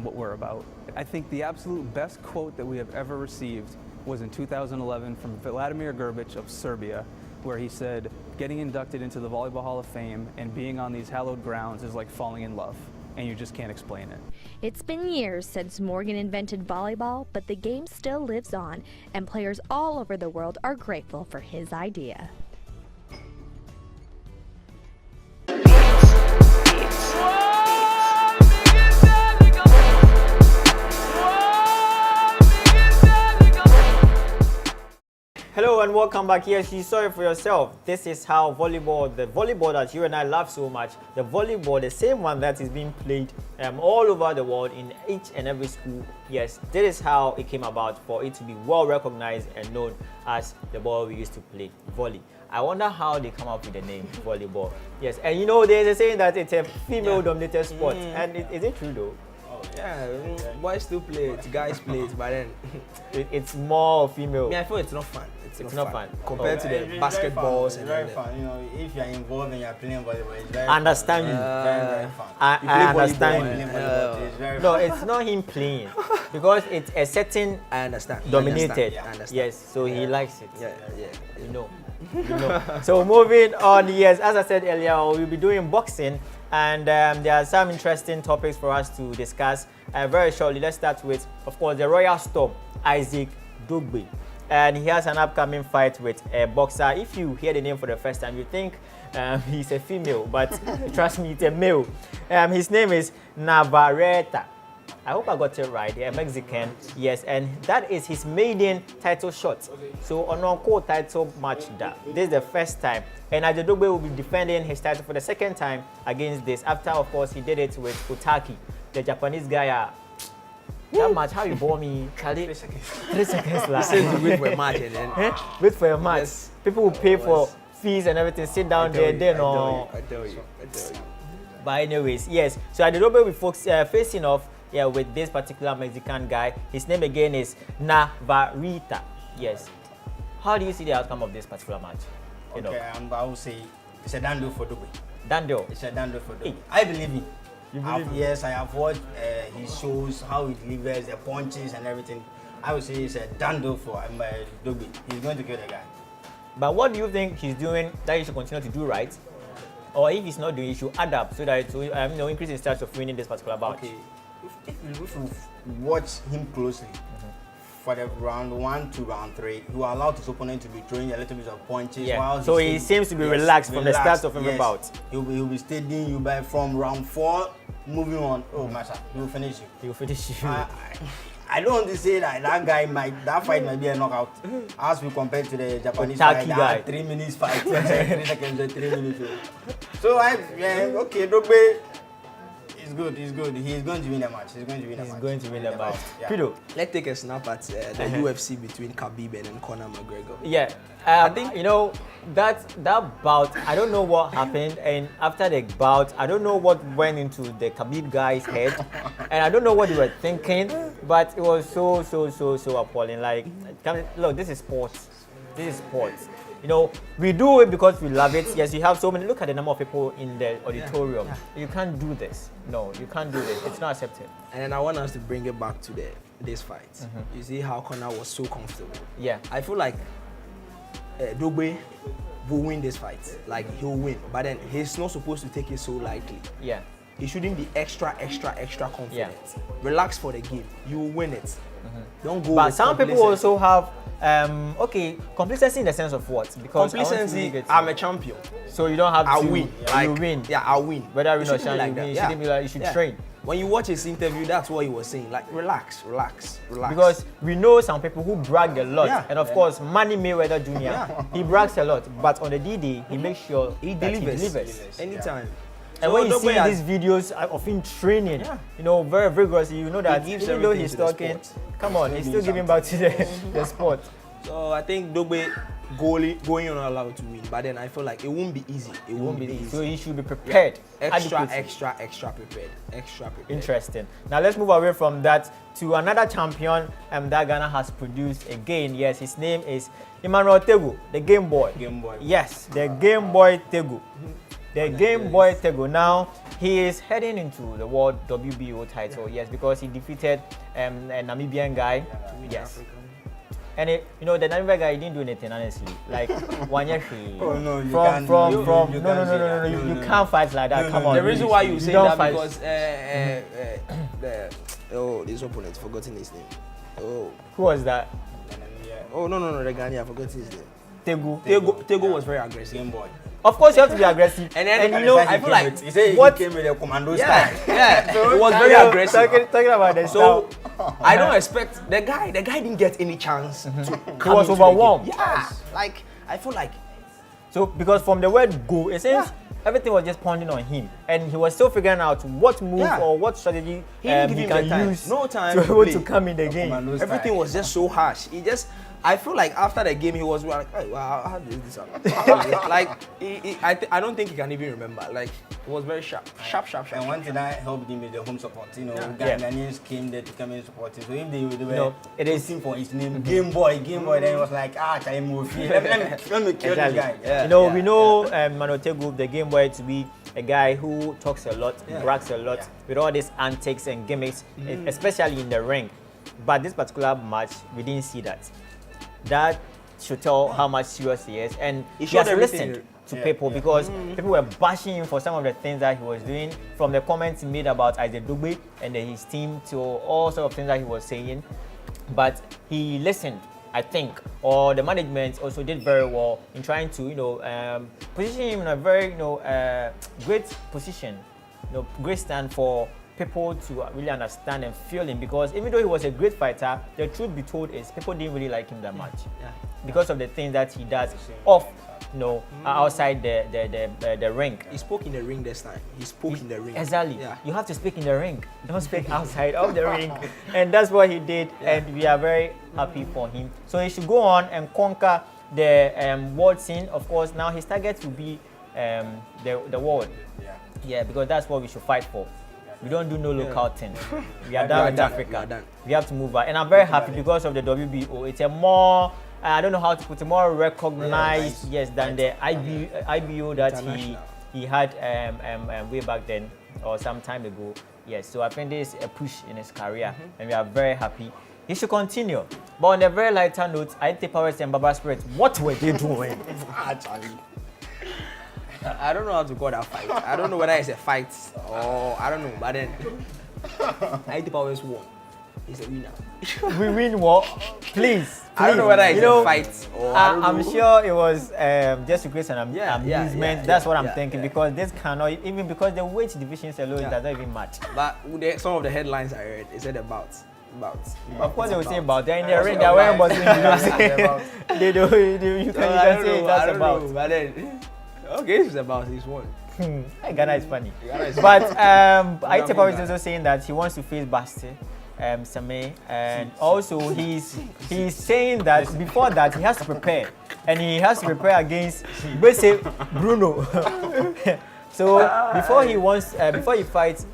what we're about. I think the absolute best quote that we have ever received was in 2011 from Vladimir Grbić of Serbia, where he said, "Getting inducted into the Volleyball Hall of Fame and being on these hallowed grounds is like falling in love, and you just can't explain it." It's been years since Morgan invented volleyball, but the game still lives on, and players all over the world are grateful for his idea. Hello and welcome back. Yes, you saw it for yourself. This is how volleyball, the volleyball that you and I love so much, the volleyball, the same one that is being played all over the world in each and every school. Yes, this is how it came about, for it to be well recognized and known as the ball we used to play, volley. I wonder how they come up with the name volleyball. Yes, and there's a saying that it's a female-dominated sport, and is it true though? Yeah, boys still play it, guys play it, but then it's more female. I feel it's not fun. It's not fun compared to the basketballs and very fun. If you're involved and you're playing volleyball, it's very understand fun. You. Very fun. I understand you. It's very no, fun. it's not him playing because it's a certain dominated. I understand. Yes, so he likes it. Yeah. You know. So moving on, yes, as I said earlier, we'll be doing boxing, and there are some interesting topics for us to discuss very shortly. Let's start with, of course, the Royal Storm, Isaac Dugbe. And he has an upcoming fight with a boxer. If you hear the name for the first time, you think he's a female, but trust me, it's a male. His name is Navarrete. I hope I got it right. A Mexican, yes, and that is his maiden title shot. So on a title match, this is the first time, and Ajadogbe will be defending his title for the second time against this. After, of course, he did it with Otaki, the Japanese guy. That match, how you bore me, Charlie? 3 seconds last. Wait for a match and then wait for a match. Yes. People will pay for fees and everything. Sit down there, I tell you. But anyways, yes. So Ajadogbe will be facing off with this particular Mexican guy. His name again is Navarrete. Yes. How do you see the outcome of this particular match? I would say it's a dando for Dugbe. Dando? It's a dando for Dugbe. I believe him. Yes, I have watched his shows, how he delivers the punches and everything. I would say it's a dando for Dugbe. He's going to kill the guy. But what do you think he's doing that he should continue to do right? Or if he's not doing, he should adapt so that it increase his chance of winning this particular bout? Okay. If you watch him closely, for the round 1 to round 3, he will allow his opponent to be throwing a little bit of punches. Yeah. While So he seems to be relaxed from the start of every bout. He'll be steadying you by from round 4, moving on. Oh, Masha, he will finish you. He will finish you. I don't want to say that that fight might be a knockout. As we compare to the Japanese fight, that 3 minutes fight, 3 seconds, 3 minutes. So okay, Dugbe He's good. He's going to win the match. He's going to win the match. Pido. Let's take a snap at the UFC between Khabib and Conor McGregor. Yeah, I think that bout. I don't know what happened, and after the bout, I don't know what went into the Khabib guy's head, and I don't know what they were thinking, but it was so appalling. Like, look, this is sports. This is sports. We do it because we love it. Yes, you have so many. Look at the number of people in the auditorium. You can't do this. No, you can't do this. It's not accepted. And then I want us to bring it back to this fight. You see how Conor was so comfortable. Yeah. I feel like Dogbe will win this fight. Like, he'll win. But then he's not supposed to take it so lightly. Yeah. He shouldn't be extra confident. Yeah. Relax for the game. You will win it. Don't go. But some people also have complacency in the sense of what? Because complacency, I'm a champion. So you don't have I'll to win. You win. Yeah, I'll win. Whether you know you shouldn't be like, you should train. When you watch his interview, that's what he was saying. Like, relax. Because we know some people who brag a lot. Yeah. And of course, Manny Mayweather Jr., he brags a lot. But on the D-Day, he makes sure he delivers. Anytime. And when you see these videos of him training, very vigorously, you know that even though he's talking, come on, he's still giving back to the sport. So I think Dogbe going on allowed to win, but then I feel like it won't be easy. It won't be easy. So he should be prepared. Yeah. Extra prepared. Interesting. Now let's move away from that to another champion that Ghana has produced again. Yes, his name is Emmanuel Tego, the Game Boy. Yes, the Game Boy Tego. The Game Boy Tego. Now he is heading into the World WBO title. Yes, because he defeated a Namibian guy. Yes. And the Namibian guy didn't do anything, honestly. Like, one year you can't fight like that. Come on. The reason why you say that because this opponent forgotten his name. Oh, who was that? Oh no, the Ghanaian, I forgot his name. Tego was very aggressive. Game Boy. Of course, you have to be aggressive. And then I feel like he said he came with a commando style. Yeah, so it was very aggressive. Talking about this. So I don't expect the guy didn't get any chance to come. He was overwhelmed. Yeah, like I feel like so because from the word go, it says everything was just pounding on him, and he was still figuring out what move or what strategy he can use to be able to come in the game. Everything was just so harsh. I feel like after the game he was like, hey, wow, how did this happen? Like, I don't think he can even remember. Like, it was very sharp. And one thing that helped him is the home support. Ghanaians came there to come in supporting. So if they were racing for his name, Game Boy, then he was like, try move. Let me kill this guy. We know Emmanuel Tego, the Game Boy, to be a guy who talks a lot, brags a lot, with all these antics and gimmicks, especially in the ring. But this particular match, we didn't see that. That should tell how much serious he is, and he has listened to people because people were bashing him for some of the things that he was doing, from the comments he made about Isaac Dugbe and his team to all sorts of things that he was saying. But he listened, I think, or the management also did very well in trying to position him in a very great position, great stand for people to really understand and feel him, because even though he was a great fighter, the truth be told is people didn't really like him that much because of the things that he does outside the ring. He spoke in the ring this time. He spoke in the ring. Exactly. Yeah. You have to speak in the ring. Don't speak outside of the ring. And that's what he did, and we are very happy for him. So he should go on and conquer the world scene. Of course, now his target will be the world. Yeah, because that's what we should fight for. We don't do no local thing. We are done with Africa. We have to move on. And I'm very happy because of the WBO. It's a more, I don't know how to put it, more recognized, than the IBO that he had way back then or some time ago. Yes, so I think this is a push in his career, and we are very happy. He should continue. But on a very lighter note, I think Powers and Baba Spirit, what were they doing? I don't know how to call that fight. I don't know whether it's a fight or I don't know. But then I think Powers won. He's a winner. We win what? Please. I don't know whether it's a fight or I'm sure it was just to create an amusement. That's what I'm thinking, because this cannot, even because the weight divisions alone does not even match. But some of the headlines I read, it said about. Of course, they will say about. They're in the ring. They're wearing boxing gloves. You can say that's about. But then, okay, it's about this one. Ghana is funny. But Aite Power is also saying that he wants to face Basti, Same, and also he's saying that before that he has to prepare, and he has to prepare against Bruno. So before he fights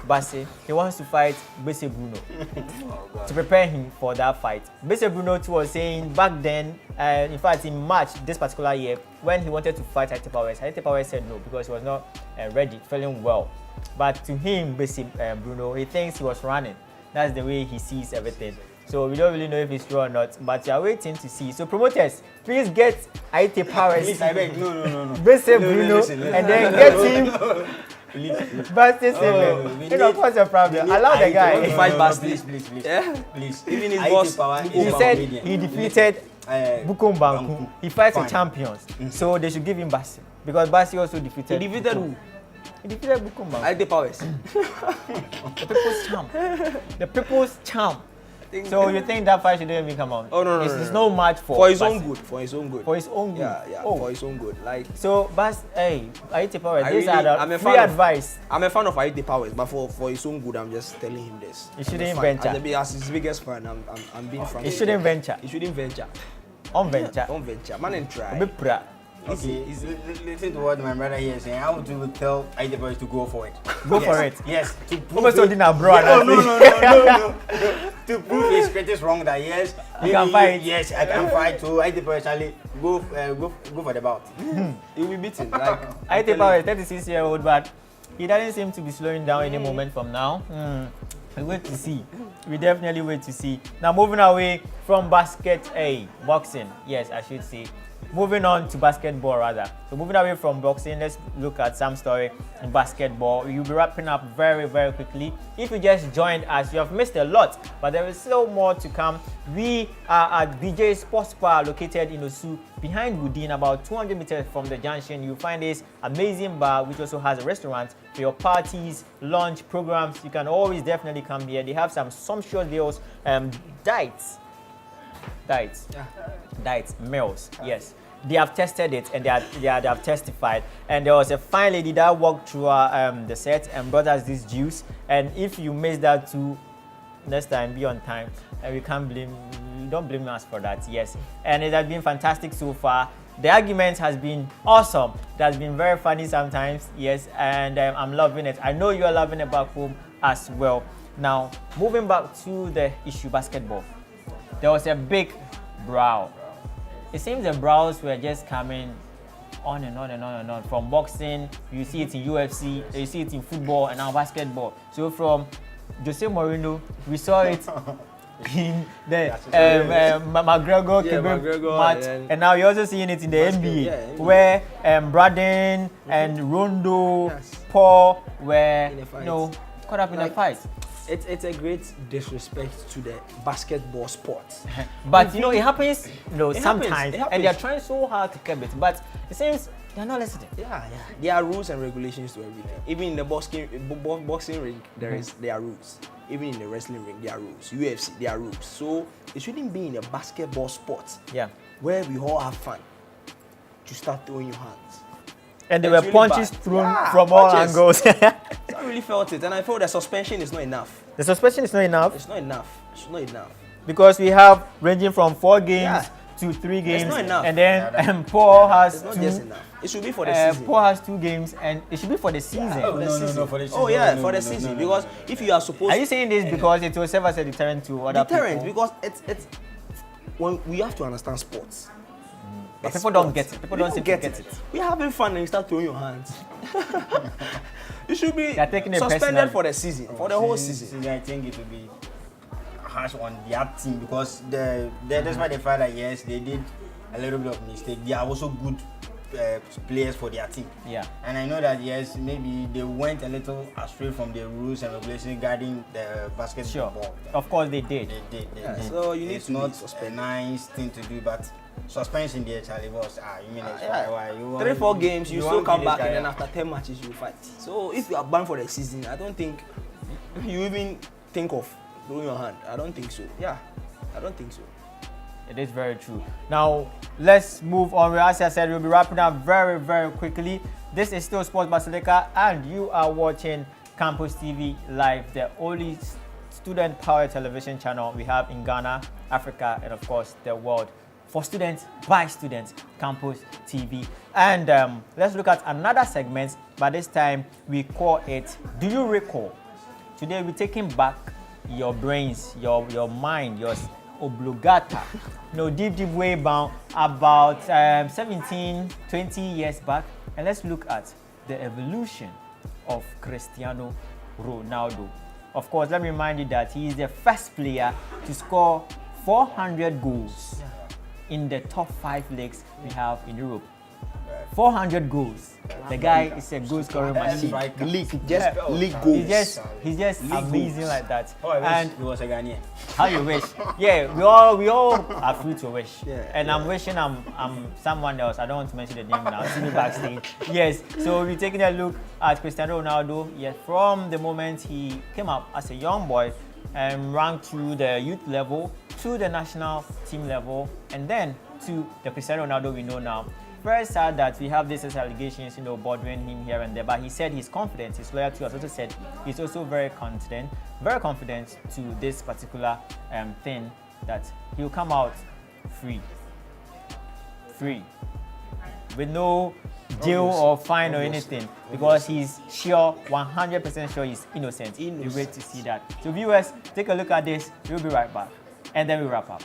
Basti, he wants to fight Bruno to prepare him for that fight. Bruno too was saying back then, in fact in March this particular year, when he wanted to fight Aite Power said no because he was not ready, feeling well. But to him, Bruno, he thinks he was running. That's the way he sees everything. So we don't really know if it's true or not, but we are waiting to see. So promoters, please get Aite Power, Bruno, and then get him. But what's your problem? Allow the guy. Fight Basti, please. Please. Even his boss, he said he defeated Bukom Banku. He fights the champions, so they should give him Basti because Basti also defeated. He defeated who? He defeated Bukom Banku. Aite Powers. The people's champ. The people's champ. So you think that fight shouldn't even come out? Oh no, it's no match for his own good. For his own good. Yeah. Oh. For his own good. Like so, Aite Powers. These are the free advice. I'm a fan of Aite Powers, but for his own good, I'm just telling him this. He shouldn't venture. As his biggest fan, I'm being frank. He shouldn't venture. He shouldn't venture. On venture. Man and try. Okay, listen to what my brother here is saying. I want to tell Aite Powers to go for it. Go for it. Yes. No. To prove his critics wrong that yes, you can fight. Yes, I can fight. So Aite Powers actually go for the bout. He will be beaten. Like Aite Powers, 36-year-old, but he doesn't seem to be slowing down any moment from now. We wait to see. We definitely wait to see. Now moving away from boxing. Yes, I should say. Moving on to basketball rather. So moving away from boxing, let's look at some story in basketball. We'll be wrapping up very, very quickly. If you just joined us, you have missed a lot, but there is still more to come. We are at BJ Sports Bar located in Osu, behind Woodin, about 200 meters from the junction. You'll find this amazing bar, which also has a restaurant for your parties, lunch programs. You can always definitely come here. They have some sumptuous deals, diets, meals, yes. They have tested it and they have testified. And there was a fine lady that walked through the set and brought us this juice. And if you missed that too, next time be on time. And we can't don't blame us for that, yes. And it has been fantastic so far. The argument has been awesome. It has been very funny sometimes, yes. And I'm loving it. I know you are loving it back home as well. Now, moving back to the issue basketball. There was a big brawl. It seems the brawls were just coming on and on. From boxing, you see it in UFC, you see it in football, and now basketball. So from Jose Mourinho, we saw it in the McGregor match, and now you're also seeing it in the NBA, where Braden and Rondo, Paul were caught up in a fight. It's a great disrespect to the basketball sport. But it happens sometimes, and they're trying so hard to curb it, but it seems they're not listening. Yeah. There are rules and regulations to everything. Even in the boxing ring, there are rules. Even in the wrestling ring, there are rules. UFC, there are rules. So it shouldn't be in a basketball sport where we all have fun to start throwing your hands. And there were punches thrown from all angles. So I really felt it, and I felt the suspension is not enough. The suspension is not enough? It's not enough. Because we have ranging from 4 games to 3 games. It's not enough. And then Paul has it's not just enough. It should be for the season. Paul has 2 games, and it should be for the season. No, for the season. Oh yeah, for the season. Because if you are supposed Are you saying this because it will serve as a deterrent to other people? Because it's when we have to understand sports. But people don't get it. People don't get it. We're having fun and you start throwing your hands. You should be suspended personally for the season, for the whole season. I think it will be harsh on their team because despite the fact that yes, they did a little bit of mistake, they are also good players for their team. Yeah. And I know that yes, maybe they went a little astray from the rules and regulations regarding the basketball. Sure. Of course they did. They did. So you need it's to not a nice thing to do, but suspension there, Charlie was you mean it's why 3-4 games, you still come back, and then after 10 matches you fight. So if you are banned for the season, I don't think you even think of throwing your hand. I don't think so. Yeah, I don't think so. It is very true. Now let's move on. As I said, we'll be wrapping up very, very quickly. This is still Sports Basilica, and you are watching Campus TV Live, the only student-powered television channel we have in Ghana, Africa, and of course the world. For students, by students, Campus TV. And let's look at another segment, but this time we call it Do You Recall? Today we're taking back your brains, your mind, your oblongata. Deep way bound about 17, 20 years back. And let's look at the evolution of Cristiano Ronaldo. Of course, let me remind you that he is the first player to score 400 goals in the top 5 leagues we have in Europe. 400 goals. The guy is a goal scoring machine. League goals. He's just amazing like that. And he was a Ghanaian. How you wish? Yeah, we all are free to wish. Yeah, and I'm wishing I'm someone else. I don't want to mention the name now. See me backstage. Yes. So we're taking a look at Cristiano Ronaldo. Yes, from the moment he came up as a young boy and ranked to the youth level, to the national team level, and then to the Cristiano Ronaldo we know now. Very sad that we have these allegations, bothering him here and there. But he said he's confident. His lawyer too has also said he's also very confident to this particular thing, that he'll come out free, with no jail or fine or anything, because he's sure, 100% sure he's innocent. We wait to see that. So viewers, take a look at this. We'll be right back, and then we wrap up.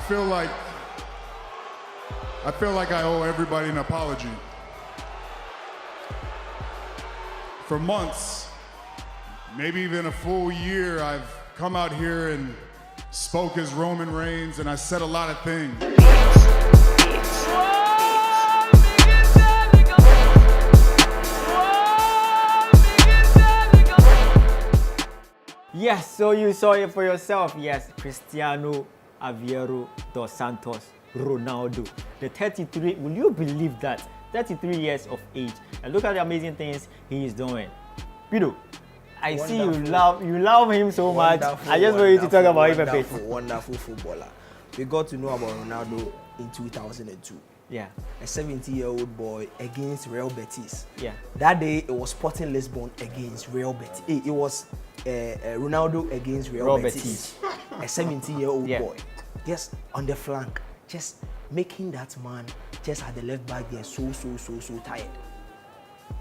feel like I owe everybody an apology. For months, maybe even a full year, I've come out here and spoke as Roman Reigns, and I said a lot of things. Yes, so you saw it for yourself. Yes, Cristiano Aveiro dos Santos Ronaldo. The 33, will you believe that? 33 years of age. And look at the amazing things he is doing. Pido, I see you love him so much. I just want you to talk about him a bit. Wonderful footballer. We got to know about Ronaldo in 2002. Yeah. A 17-year-old boy against Real Betis. Yeah. That day it was Sporting Lisbon against Real Betis. It was Ronaldo against Real Betis. A 17-year-old boy, just on the flank, just making that man just at the left back there so tired.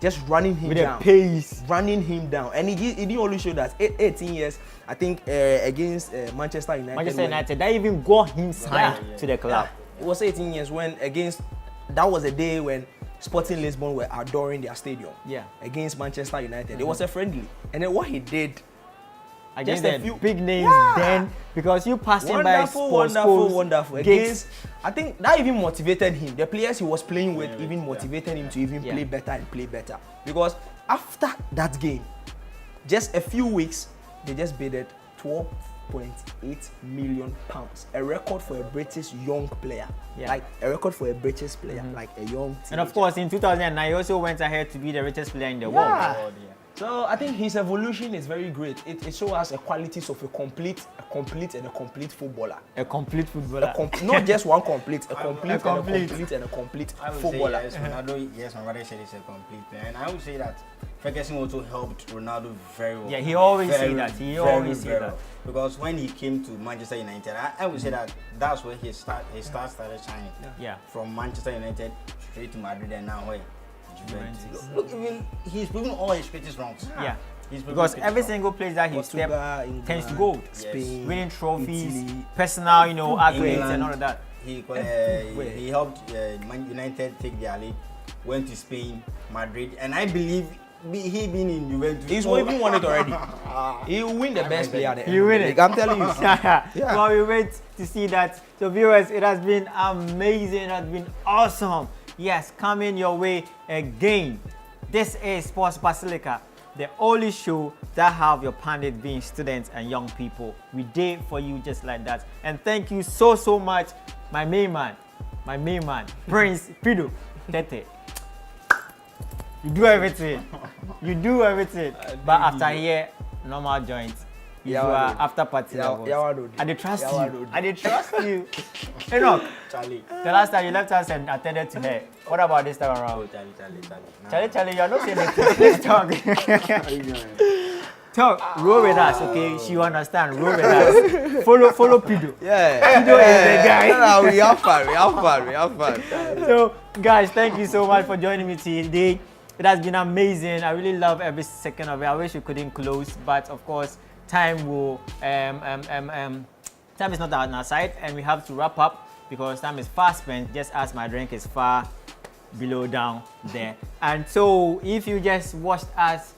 Just running him down. With a pace. Running him down. And he didn't only show that 18 years, I think, against Manchester United. Manchester United, that even got him signed to the club. It was 18 years when that was a day when Sporting Lisbon were adoring their stadium. Yeah. Against Manchester United. It was a friendly. And then what he did, against a few big names then, because you passed him by wonderful. Against, I think that even motivated him. The players he was playing with even motivated him to even play better and play better. Because after that game, just a few weeks, they just bidded £12.8 million, a record for a British young player. Like a record for a British player, like a young teenager. And of course, in 2009, he also went ahead to be the richest player in the world. So I think his evolution is very great. It shows us the qualities of a complete footballer. A complete footballer. Not just one complete, a complete footballer. Yes, Ronaldo, yes, my brother said he's a complete player. And I would say that Ferguson also helped Ronaldo very well. Yeah, he always say that. He always say that. Because when he came to Manchester United, I would say that that's where his start started shining. Yeah. From Manchester United straight to Madrid and now where? Look, even he's proving all his greatest wrongs. Yeah. Because every single place that he steps tends to gold. Spain, winning trophies, Italy, personal, accolades and all of that. He helped United take their league, went to Spain, Madrid, and I believe he being in Juventus. He's even won it already. He will win the best player. He win it. I'm telling you. Well, we wait to see that. So viewers, it has been amazing. It has been awesome. Yes, coming your way again. This is Sports Basilica, the only show that have your pandit being students and young people. We did for you just like that. And thank you so much, my main man, Prince Pido Tete. You do everything. But after here, normal joints. You are after party levels. I did trust you. Enoch, Charlie. The last time you left us and attended to her. What about this time around? Charlie, you're not saying anything. Please talk. Talk. Roll with us, okay? She will understand. Roll with us. Follow Pido. Yeah. Pido is the guy. No, we have fun. So, guys, thank you so much for joining me today. It has been amazing. I really love every second of it. I wish we couldn't close, but of course, time will time is not on our side, and we have to wrap up because time is fast spent, just as my drink is far below down there. And so if you just watched us,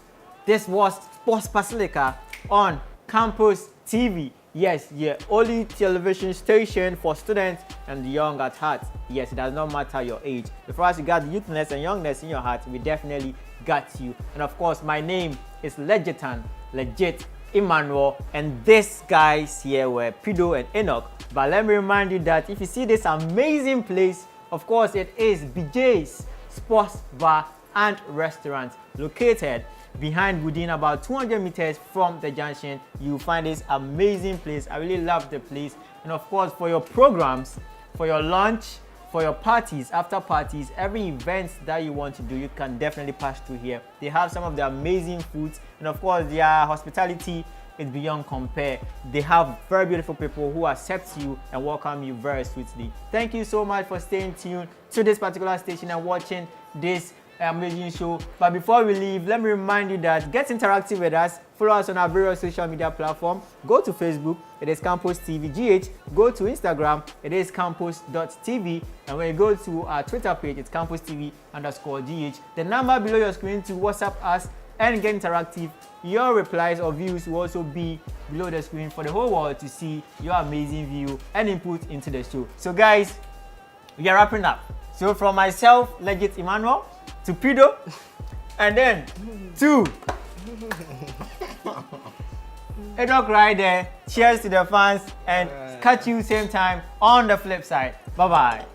this was Sports Basilica on Campus TV. Yes, yeah, only television station for students and the young at heart. Yes, it does not matter your age. Before us, you got the youthness and youngness in your heart, we definitely got you. And of course, my name is Legitan, Legit Emmanuel, and these guys here were Pido and Enoch. But let me remind you that if you see this amazing place, of course, it is BJ's Sports Bar and Restaurant, located behind within about 200 meters from the junction. You find this amazing place. I really love the place. And of course, for your programs, for your lunch, for your parties, after parties, every event that you want to do, you can definitely pass through here. They have some of the amazing foods, and of course their hospitality is beyond compare. They have very beautiful people who accept you and welcome you very sweetly. Thank you so much for staying tuned to this particular station and watching this amazing show. But before we leave, let me remind you that get interactive with us. Follow us on our various social media platforms. Go to Facebook, it is Campus TV GH. Go to Instagram, it is campus.tv. And when you go to our Twitter page, it's campustv_GH. The number below your screen to WhatsApp us and get interactive. Your replies or views will also be below the screen for the whole world to see your amazing view and input into the show. So guys, we are wrapping up. So from myself, Legit Emmanuel, to Pido, and then to Enoch right there. Cheers to the fans and catch you same time on the flip side. Bye-bye.